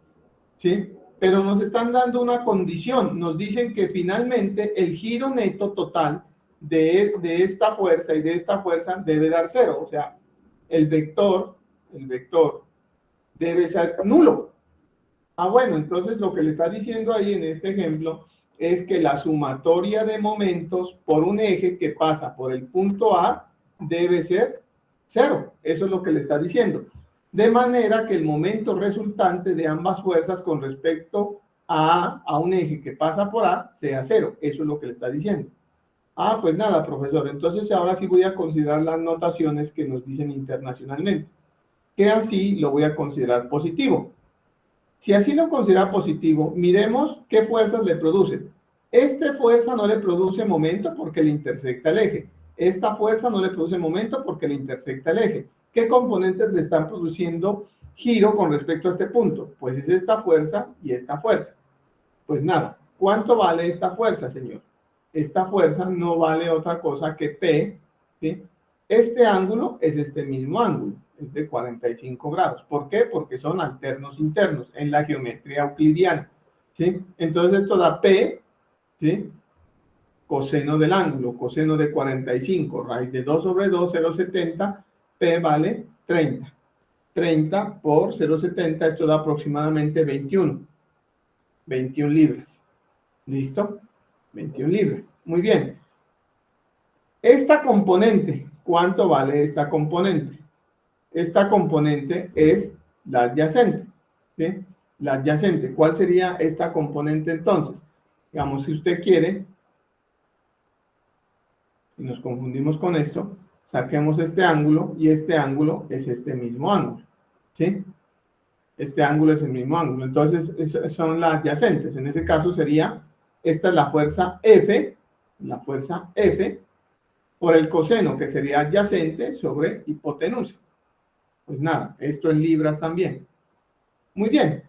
Speaker 1: ¿sí? Pero nos están dando una condición, nos dicen que finalmente el giro neto total de esta fuerza y de esta fuerza debe dar 0, o sea, el vector debe ser nulo. Ah, bueno, entonces lo que le está diciendo ahí en este ejemplo es que la sumatoria de momentos por un eje que pasa por el punto A debe ser 0. Eso es lo que le está diciendo. De manera que el momento resultante de ambas fuerzas con respecto a un eje que pasa por A, sea 0. Eso es lo que le está diciendo. Ah, pues nada, profesor. Entonces ahora sí voy a considerar las notaciones que nos dicen internacionalmente. Que así lo voy a considerar positivo. Si así lo considera positivo, miremos qué fuerzas le producen. Esta fuerza no le produce momento porque le intersecta el eje. Esta fuerza no le produce momento porque le intersecta el eje. ¿Qué componentes le están produciendo giro con respecto a este punto? Pues es esta fuerza y esta fuerza. Pues nada, ¿cuánto vale esta fuerza, señor? Esta fuerza no vale otra cosa que P, ¿sí? Este ángulo es este mismo ángulo, es de 45 grados. ¿Por qué? Porque son alternos internos en la geometría euclidiana, ¿sí? Entonces esto da P, ¿sí? Coseno del ángulo, coseno de 45, raíz de 2 sobre 2, 0,70, P vale 30. 30 por 0,70, esto da aproximadamente 21 libras. ¿Listo? 21 libras. Muy bien. Esta componente, ¿cuánto vale esta componente? Esta componente es la adyacente, ¿sí? La adyacente. ¿Cuál sería esta componente entonces? Digamos, si usted quiere, y nos confundimos con esto, saquemos este ángulo y este ángulo es este mismo ángulo, ¿sí? Este ángulo es el mismo ángulo. Entonces, son las adyacentes. En ese caso sería, esta es la fuerza F, por el coseno, que sería adyacente sobre hipotenusa. Pues nada, esto en libras también. Muy bien.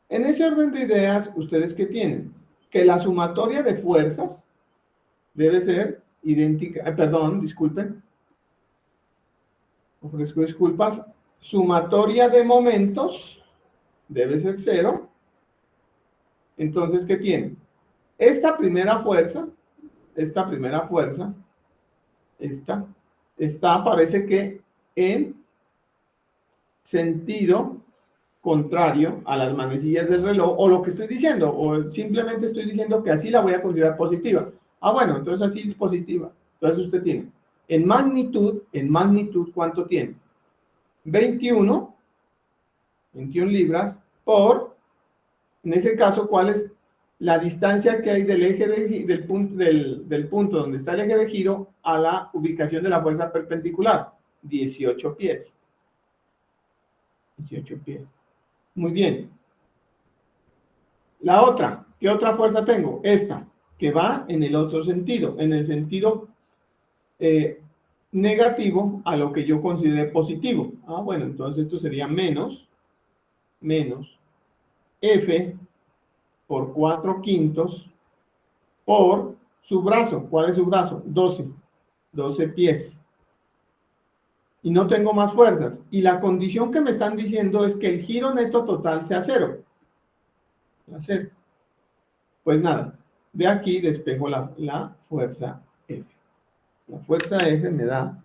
Speaker 1: En ese orden de ideas, ¿ustedes qué tienen? Que la sumatoria de fuerzas debe ser idéntica, perdón, disculpen, ofrezco disculpas, sumatoria de momentos debe ser 0. Entonces, ¿qué tienen? Esta parece que en sentido contrario a las manecillas del reloj, o lo que estoy diciendo, o simplemente estoy diciendo que así la voy a considerar positiva. Ah, bueno, entonces así es positiva. Entonces usted tiene, en magnitud, ¿cuánto tiene? 21 libras por, en ese caso, ¿cuál es la distancia que hay del eje del punto donde está el eje de giro a la ubicación de la fuerza perpendicular? 18 pies. 18 pies. Muy bien. La otra, ¿qué otra fuerza tengo? Esta, que va en el otro sentido, en el sentido negativo a lo que yo considere positivo. Ah, bueno, entonces esto sería menos F por 4/5 por su brazo. ¿Cuál es su brazo? 12 pies. Y no tengo más fuerzas. Y la condición que me están diciendo es que el giro neto total sea 0. Pues nada, de aquí despejo la fuerza F. La fuerza F me da,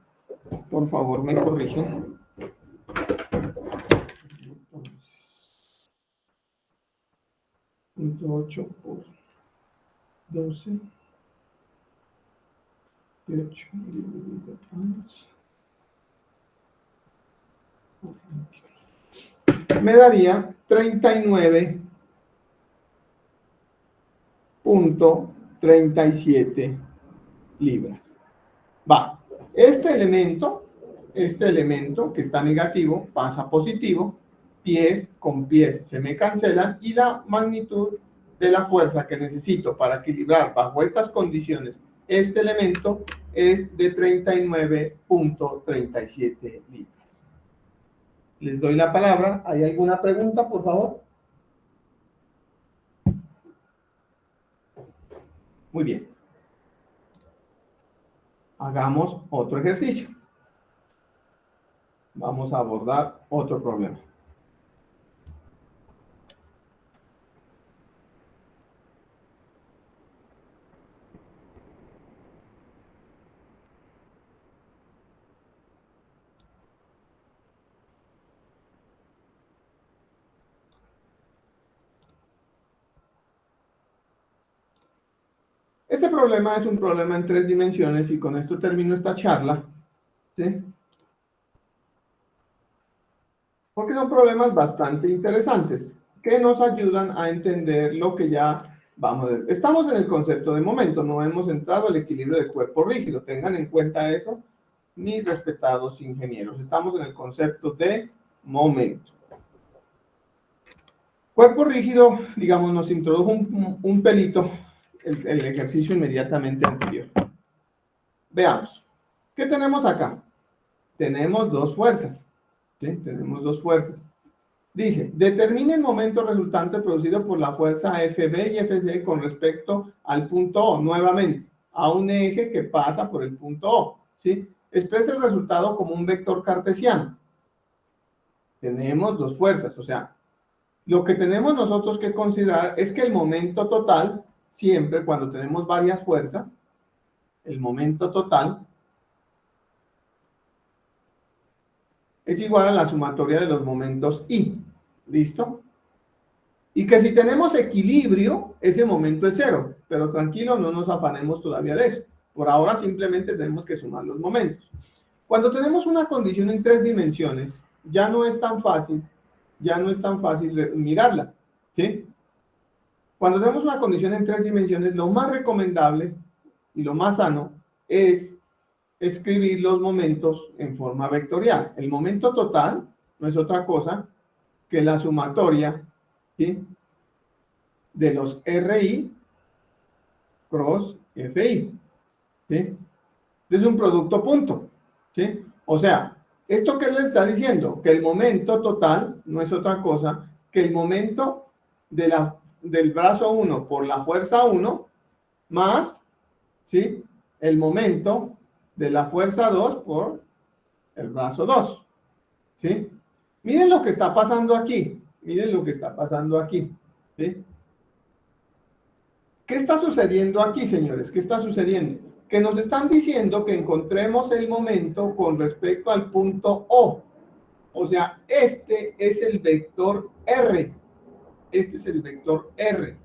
Speaker 1: por favor me corrigen. Entonces, 8 por 12. 8 dividido por 21. Me daría 39.37 libras. Va, este elemento que está negativo pasa a positivo, pies con pies se me cancelan y la magnitud de la fuerza que necesito para equilibrar bajo estas condiciones este elemento es de 39.37 libras. Les doy la palabra. ¿Hay alguna pregunta, por favor? Muy bien. Hagamos otro ejercicio. Vamos a abordar otro problema. Este problema es un problema en 3 dimensiones y con esto termino esta charla, ¿sí? Porque son problemas bastante interesantes que nos ayudan a entender lo que ya vamos a ver. Estamos en el concepto de momento, no hemos entrado al equilibrio de cuerpo rígido. Tengan en cuenta eso, mis respetados ingenieros. Estamos en el concepto de momento. Cuerpo rígido, digamos, nos introdujo un pelito el ejercicio inmediatamente anterior. Veamos. ¿Qué tenemos acá? Tenemos dos fuerzas. ¿Sí? Tenemos dos fuerzas. Dice, determine el momento resultante producido por la fuerza FB y FC con respecto al punto O, nuevamente, a un eje que pasa por el punto O. ¿Sí? Expresa el resultado como un vector cartesiano. Tenemos dos fuerzas, o sea, lo que tenemos nosotros que considerar es que el momento total, siempre cuando tenemos varias fuerzas, el momento total es igual a la sumatoria de los momentos I. ¿Listo? Y que si tenemos equilibrio, ese momento es cero. Pero tranquilo, no nos afanemos todavía de eso. Por ahora simplemente tenemos que sumar los momentos. Cuando tenemos una condición en 3 dimensiones, ya no es tan fácil mirarla, ¿sí? Cuando tenemos una condición en 3 dimensiones, lo más recomendable y lo más sano es escribir los momentos en forma vectorial. El momento total no es otra cosa que la sumatoria, ¿sí?, de los RI cross FI, ¿sí? Es un producto punto, ¿sí? O sea, ¿esto qué le está diciendo? Que el momento total no es otra cosa que el momento del brazo 1 por la fuerza 1 más, ¿sí?, el momento de la fuerza 2 por el brazo 2, ¿sí? Miren lo que está pasando aquí, miren lo que está pasando aquí, ¿sí? ¿Qué está sucediendo aquí, señores? ¿Qué está sucediendo? Que nos están diciendo que encontremos el momento con respecto al punto O. O sea, este es el vector R. Este es el vector R.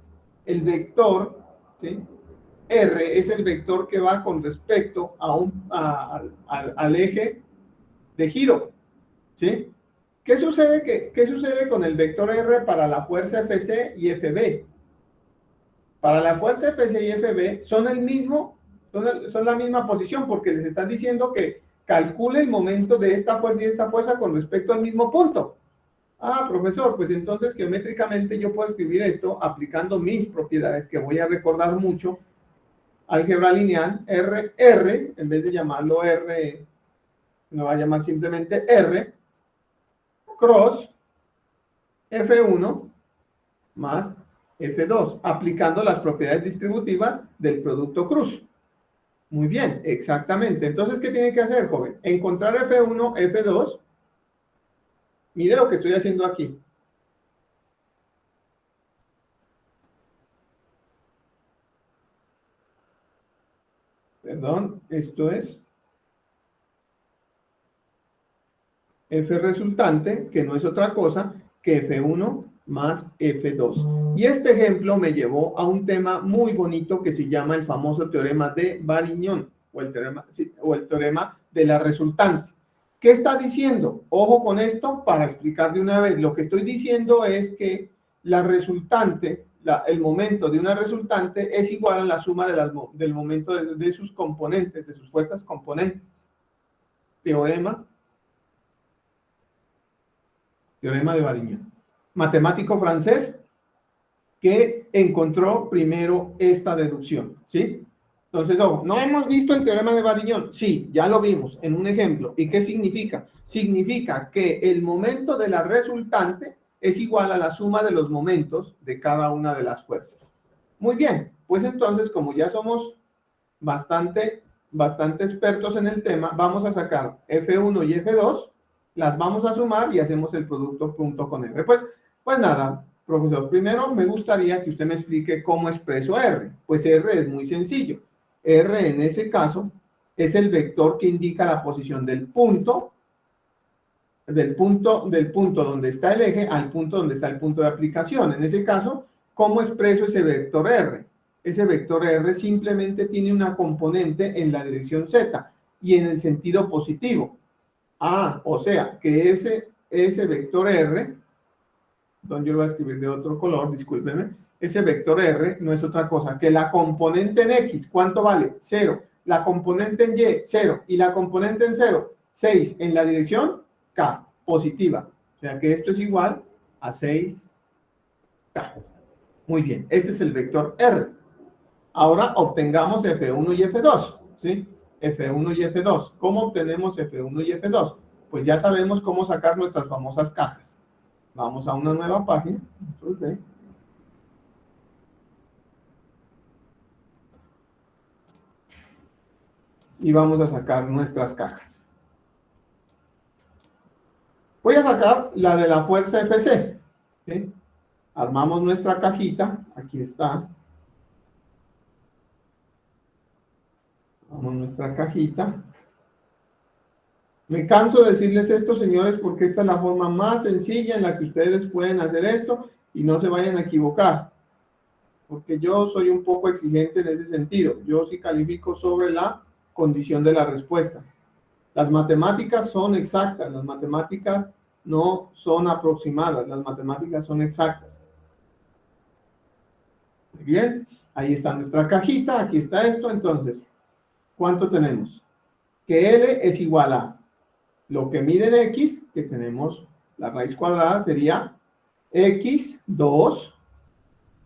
Speaker 1: El vector, ¿sí?, R es el vector que va con respecto al eje de giro, ¿sí? ¿Qué sucede con el vector R para la fuerza FC y FB? Para la fuerza FC y FB son la misma posición, porque les están diciendo que calcule el momento de esta fuerza y esta fuerza con respecto al mismo punto. Ah, profesor, pues entonces geométricamente yo puedo escribir esto aplicando mis propiedades que voy a recordar mucho. Álgebra lineal, R, en vez de llamarlo R, me va a llamar simplemente R, cross F1 más F2, aplicando las propiedades distributivas del producto cruz. Muy bien, exactamente. Entonces, ¿qué tiene que hacer, joven? Encontrar F1, F2. Mire lo que estoy haciendo aquí. Perdón, esto es F resultante, que no es otra cosa que F1 más F2. Y este ejemplo me llevó a un tema muy bonito que se llama el famoso teorema de Varignon, o el teorema de la resultante. ¿Qué está diciendo? Ojo con esto para explicar de una vez. Lo que estoy diciendo es que la resultante, el momento de una resultante es igual a la suma del momento de sus componentes, de sus fuerzas componentes. Teorema de Varignon. Matemático francés que encontró primero esta deducción, ¿sí? Entonces, ojo, ¿no hemos visto el teorema de Variñón? Sí, ya lo vimos en un ejemplo. ¿Y qué significa? Significa que el momento de la resultante es igual a la suma de los momentos de cada una de las fuerzas. Muy bien, pues entonces, como ya somos bastante expertos en el tema, vamos a sacar F1 y F2, las vamos a sumar y hacemos el producto punto con R. Pues nada, profesor, primero me gustaría que usted me explique cómo expreso R. Pues R es muy sencillo. R en ese caso es el vector que indica la posición del punto donde está el eje al punto donde está el punto de aplicación. En ese caso, ¿cómo expreso ese vector R? Ese vector R simplemente tiene una componente en la dirección Z y en el sentido positivo. O sea, que ese vector R, donde yo lo voy a escribir de otro color, discúlpenme, ese vector R no es otra cosa que la componente en X. ¿Cuánto vale? 0. La componente en Y, 0. Y la componente en 0, 6. En la dirección K, positiva. O sea que esto es igual a 6K. Muy bien, este es el vector R. Ahora obtengamos F1 y F2, ¿sí? F1 y F2. ¿Cómo obtenemos F1 y F2? Pues ya sabemos cómo sacar nuestras famosas cajas. Vamos a una nueva página. Okay. Y vamos a sacar nuestras cajas. Voy a sacar la de la fuerza FC. ¿Sí? Armamos nuestra cajita. Aquí está. Armamos nuestra cajita. Me canso de decirles esto, señores, porque esta es la forma más sencilla en la que ustedes pueden hacer esto y no se vayan a equivocar. Porque yo soy un poco exigente en ese sentido. Yo sí califico sobre la condición de la respuesta. Las matemáticas son exactas, las matemáticas no son aproximadas, las matemáticas son exactas. Muy bien, ahí está nuestra cajita, aquí está esto, entonces, ¿cuánto tenemos? Que L es igual a lo que mide en X, que tenemos la raíz cuadrada, sería X2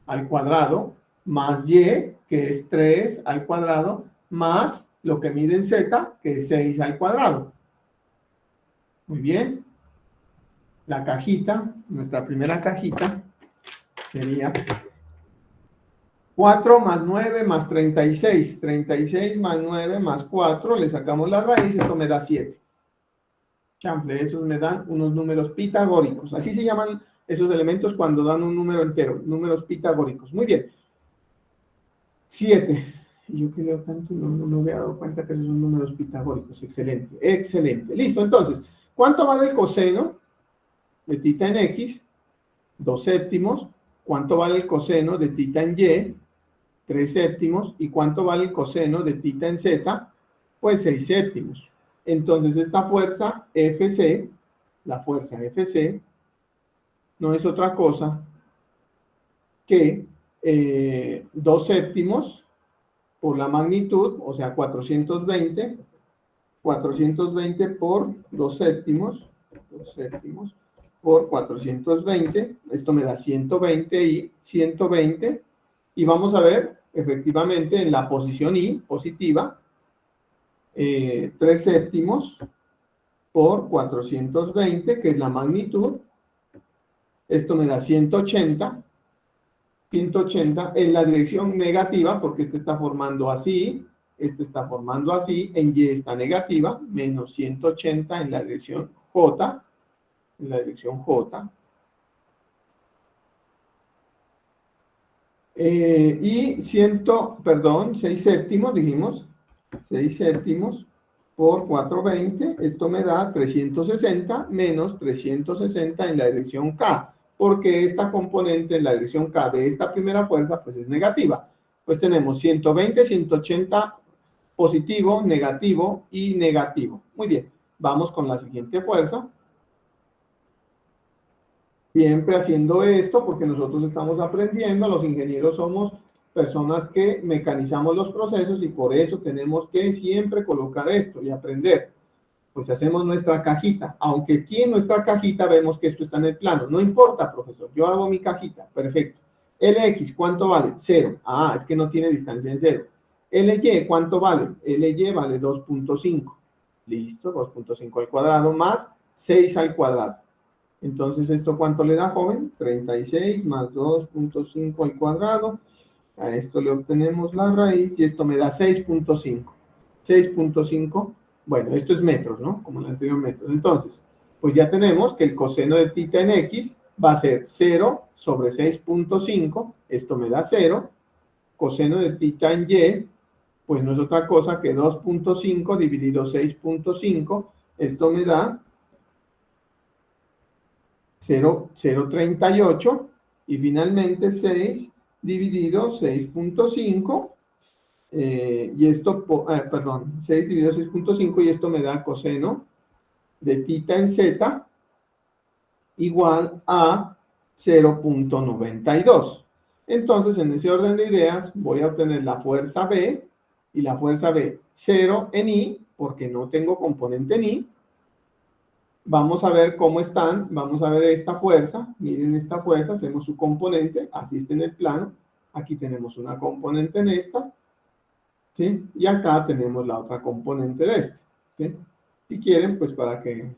Speaker 1: al cuadrado, más Y, que es 3 al cuadrado, más lo que mide en Z, que es 6 al cuadrado. Muy bien. La cajita, nuestra primera cajita, sería 4 más 9 más 36. 36 más 9 más 4, le sacamos la raíz, esto me da 7. Chample, esos me dan unos números pitagóricos. Así se llaman esos elementos cuando dan un número entero, números pitagóricos. Muy bien. 7. Yo que leo tanto no me había dado cuenta que esos son números pitagóricos. Excelente, excelente. Listo, entonces, ¿cuánto vale el coseno de tita en X? 2 séptimos. ¿Cuánto vale el coseno de tita en Y? 3 séptimos. ¿Y cuánto vale el coseno de tita en Z? Pues 6 séptimos. Entonces esta fuerza FC, la fuerza FC, no es otra cosa que 2 séptimos por la magnitud, o sea, 420 por 2 séptimos por 420, esto me da 120 y 120, y vamos a ver, efectivamente, en la posición I, positiva, 3 séptimos por 420, que es la magnitud, esto me da 180 en la dirección negativa, porque este está formando así, este está formando así, en Y está negativa, menos 180 en la dirección J, y 6 séptimos, dijimos, 6 séptimos por 420, esto me da 360 menos 360 en la dirección K, porque esta componente en la dirección K de esta primera fuerza pues es negativa. Pues tenemos 120, 180 positivo, negativo y negativo. Muy bien, vamos con la siguiente fuerza. Siempre haciendo esto porque nosotros estamos aprendiendo, los ingenieros somos personas que mecanizamos los procesos y por eso tenemos que siempre colocar esto y aprender. Pues hacemos nuestra cajita, aunque aquí en nuestra cajita vemos que esto está en el plano. No importa, profesor, yo hago mi cajita, perfecto. LX, ¿cuánto vale? 0. Es que no tiene distancia en 0. LY, ¿cuánto vale? LY vale 2.5. Listo, 2.5 al cuadrado más 6 al cuadrado. Entonces, ¿esto cuánto le da, joven? 36 más 2.5 al cuadrado. A esto le obtenemos la raíz y esto me da 6.5. 6.5, bueno, esto es metros, ¿no? Como el anterior metro. Entonces, pues ya tenemos que el coseno de θ en X va a ser 0 sobre 6.5. Esto me da 0. Coseno de θ en Y, pues no es otra cosa que 2.5 dividido 6.5. Esto me da 0,38 y finalmente 6 dividido 6.5 y esto, perdón, 6 dividido 6.5 y esto me da coseno de θ en Z igual a 0.92. Entonces, en ese orden de ideas, voy a obtener la fuerza B y la fuerza B 0 en I, porque no tengo componente en I. Vamos a ver cómo están, vamos a ver esta fuerza, miren esta fuerza, hacemos su componente, así está en el plano, aquí tenemos una componente en esta, ¿sí? Y acá tenemos la otra componente de esta, ¿sí? Si quieren, pues para que,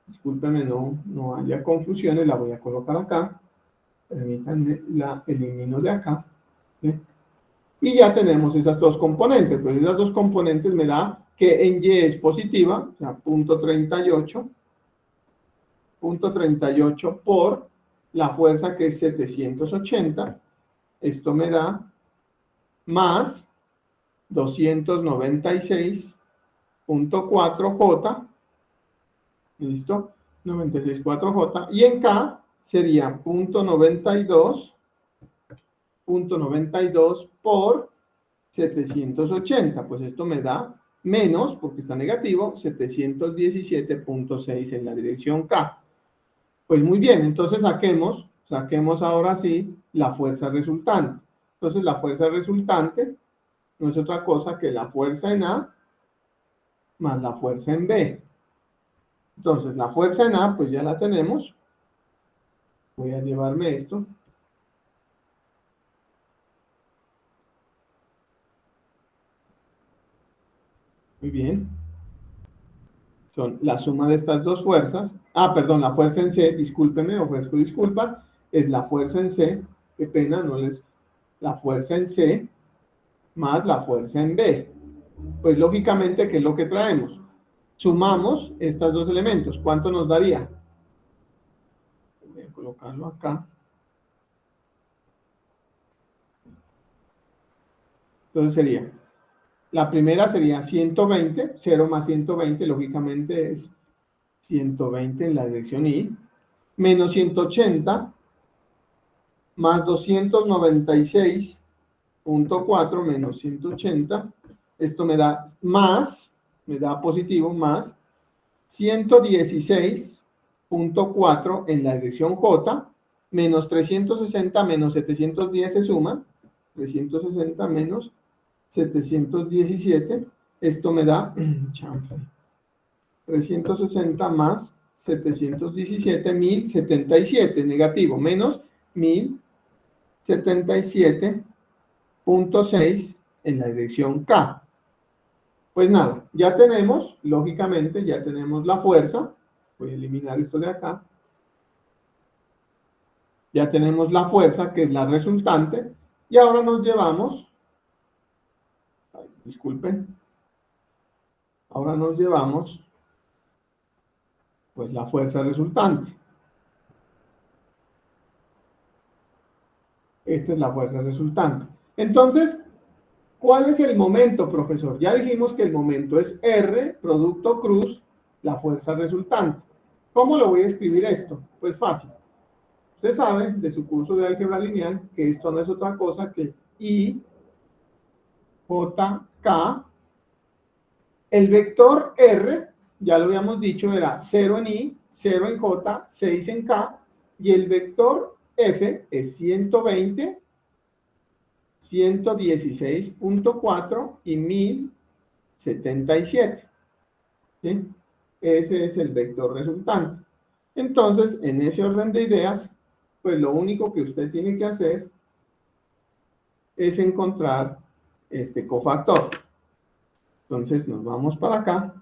Speaker 1: discúlpenme, no haya confusiones, la voy a colocar acá, permítanme, la elimino de acá, ¿sí? Y ya tenemos esas dos componentes, pues esas dos componentes me da que en Y es positiva, o sea, punto 38 por la fuerza que es 780, esto me da más 296.4J, ¿listo? 96.4J, y en K sería punto 92 por 780, pues esto me da menos, porque está negativo, 717.6 en la dirección K. Pues muy bien, entonces saquemos ahora sí la fuerza resultante. Entonces la fuerza resultante no es otra cosa que la fuerza en A más la fuerza en B. Entonces la fuerza en A pues ya la tenemos. Voy a llevarme esto. Muy bien. Son la suma de estas dos fuerzas. Perdón, la fuerza en C, discúlpeme, ofrezco disculpas. Es la fuerza en C, qué pena, no les... La fuerza en C más la fuerza en B. Pues lógicamente, ¿qué es lo que traemos? Sumamos estos dos elementos. ¿Cuánto nos daría? Voy a colocarlo acá. Entonces sería, la primera sería 120, 0 más 120, lógicamente es 120 en la dirección Y, menos 180, más 296.4 menos 180, esto me da más, me da positivo, más 116.4 en la dirección J, menos 360 menos 710 se suma, 360 menos 717, esto me da 360 más 717, 1077, negativo, menos 1077.6 en la dirección K. Pues nada, ya tenemos, lógicamente, ya tenemos la fuerza. Voy a eliminar esto de acá. Ya tenemos la fuerza, que es la resultante. Y ahora nos llevamos, disculpen, ahora nos llevamos, pues la fuerza resultante. Esta es la fuerza resultante. Entonces, ¿cuál es el momento, profesor? Ya dijimos que el momento es R, producto cruz, la fuerza resultante. ¿Cómo lo voy a escribir esto? Pues fácil. Usted sabe de su curso de álgebra lineal que esto no es otra cosa que I, J, K. El vector R, ya lo habíamos dicho, era 0 en I, 0 en J, 6 en K. Y el vector F es 120, 116.4 y 1077. ¿Sí? Ese es el vector resultante. Entonces, en ese orden de ideas, pues lo único que usted tiene que hacer es encontrar este cofactor. Entonces nos vamos para acá.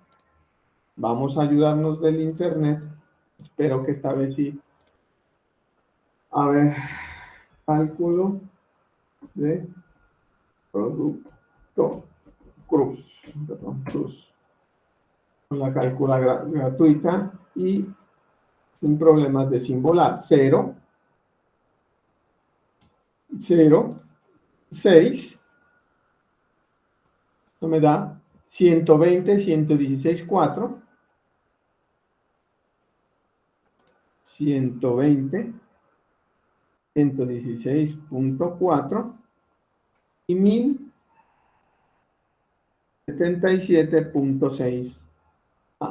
Speaker 1: Vamos a ayudarnos del internet. Espero que esta vez sí. A ver, cálculo de producto cruz. Perdón, cruz. Con la calculadora gratuita y sin problemas de simbolar. 0, 0, 6. Esto me da 120, 116, 4. 120, 116.4 y 1077.6.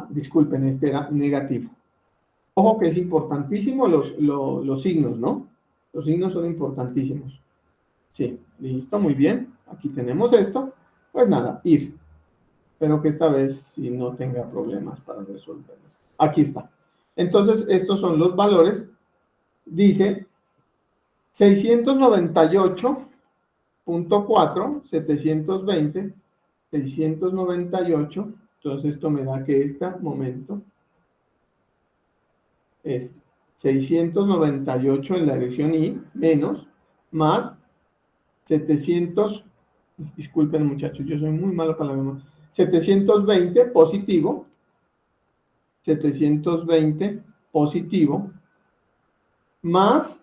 Speaker 1: Disculpen, este era negativo. Ojo que es importantísimo los signos, ¿no? Los signos son importantísimos. Sí, listo, muy bien. Aquí tenemos esto. Pues nada, ir. Espero que esta vez sí no tenga problemas para resolverlos. Aquí está. Entonces, estos son los valores. Dice 698.4, 720, 698. Entonces, esto me da que este momento es 698 en la dirección Y, menos, más 700, disculpen muchachos, yo soy muy malo para la memoria, 720 positivo, 720 positivo, más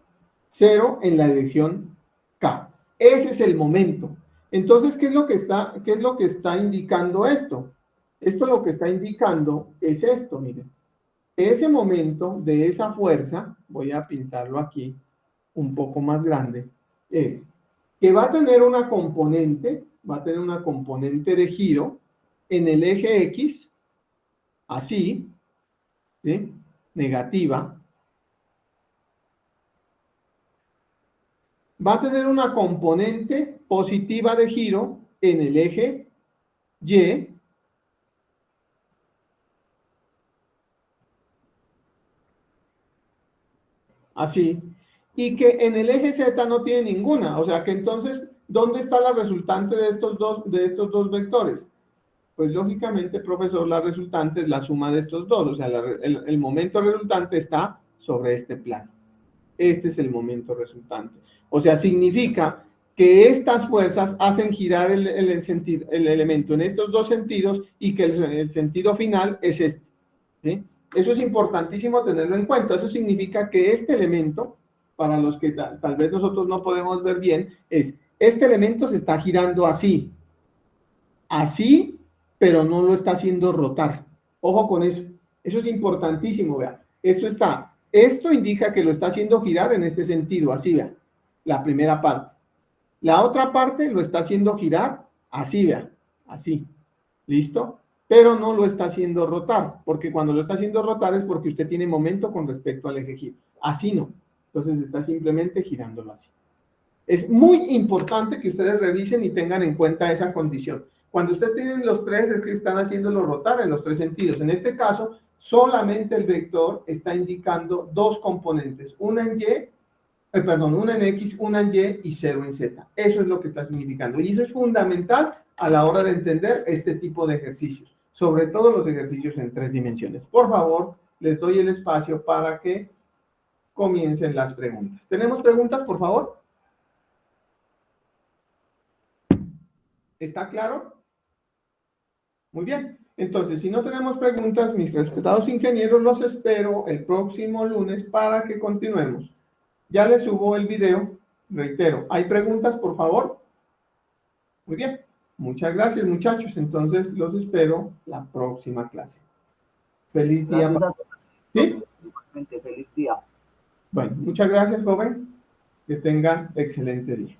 Speaker 1: 0 en la dirección K. Ese es el momento. Entonces, ¿qué es lo que está indicando esto? Esto lo que está indicando es esto, miren. Ese momento de esa fuerza, voy a pintarlo aquí un poco más grande, es que va a tener una componente de giro en el eje X, así, ¿sí? Negativa. Va a tener una componente positiva de giro en el eje Y, así, y que en el eje Z no tiene ninguna. O sea que entonces, ¿dónde está la resultante de estos dos vectores? Pues lógicamente, profesor, la resultante es la suma de estos dos. O sea, el momento resultante está sobre este plano. Este es el momento resultante. O sea, significa que estas fuerzas hacen girar el elemento en estos dos sentidos y que el sentido final es este. ¿Sí? Eso es importantísimo tenerlo en cuenta. Eso significa que este elemento, para los que tal vez nosotros no podemos ver bien, este elemento se está girando así. Así, pero no lo está haciendo rotar. Ojo con eso. Eso es importantísimo, vea. Esto indica que lo está haciendo girar en este sentido, así, vea. La primera parte. La otra parte lo está haciendo girar así, vea. Así. ¿Listo? Pero no lo está haciendo rotar, porque cuando lo está haciendo rotar es porque usted tiene momento con respecto al eje giro. Así no. Entonces está simplemente girándolo así. Es muy importante que ustedes revisen y tengan en cuenta esa condición. Cuando ustedes tienen los tres, es que están haciéndolo rotar en los tres sentidos. En este caso, solamente el vector está indicando dos componentes, una en X, una en Y y 0 en Z. Eso es lo que está significando. Y eso es fundamental a la hora de entender este tipo de ejercicios, sobre todo los ejercicios en 3 dimensiones. Por favor, les doy el espacio para que comiencen las preguntas. ¿Tenemos preguntas, por favor? ¿Está claro? Muy bien. Entonces, si no tenemos preguntas, mis respetados ingenieros, los espero el próximo lunes para que continuemos. Ya les subo el video. Reitero, ¿hay preguntas, por favor? Muy bien. Muchas gracias, muchachos. Entonces, los espero la próxima clase. Feliz día. ¿Sí?
Speaker 3: Feliz día.
Speaker 1: Bueno, muchas gracias, joven. Que tengan excelente día.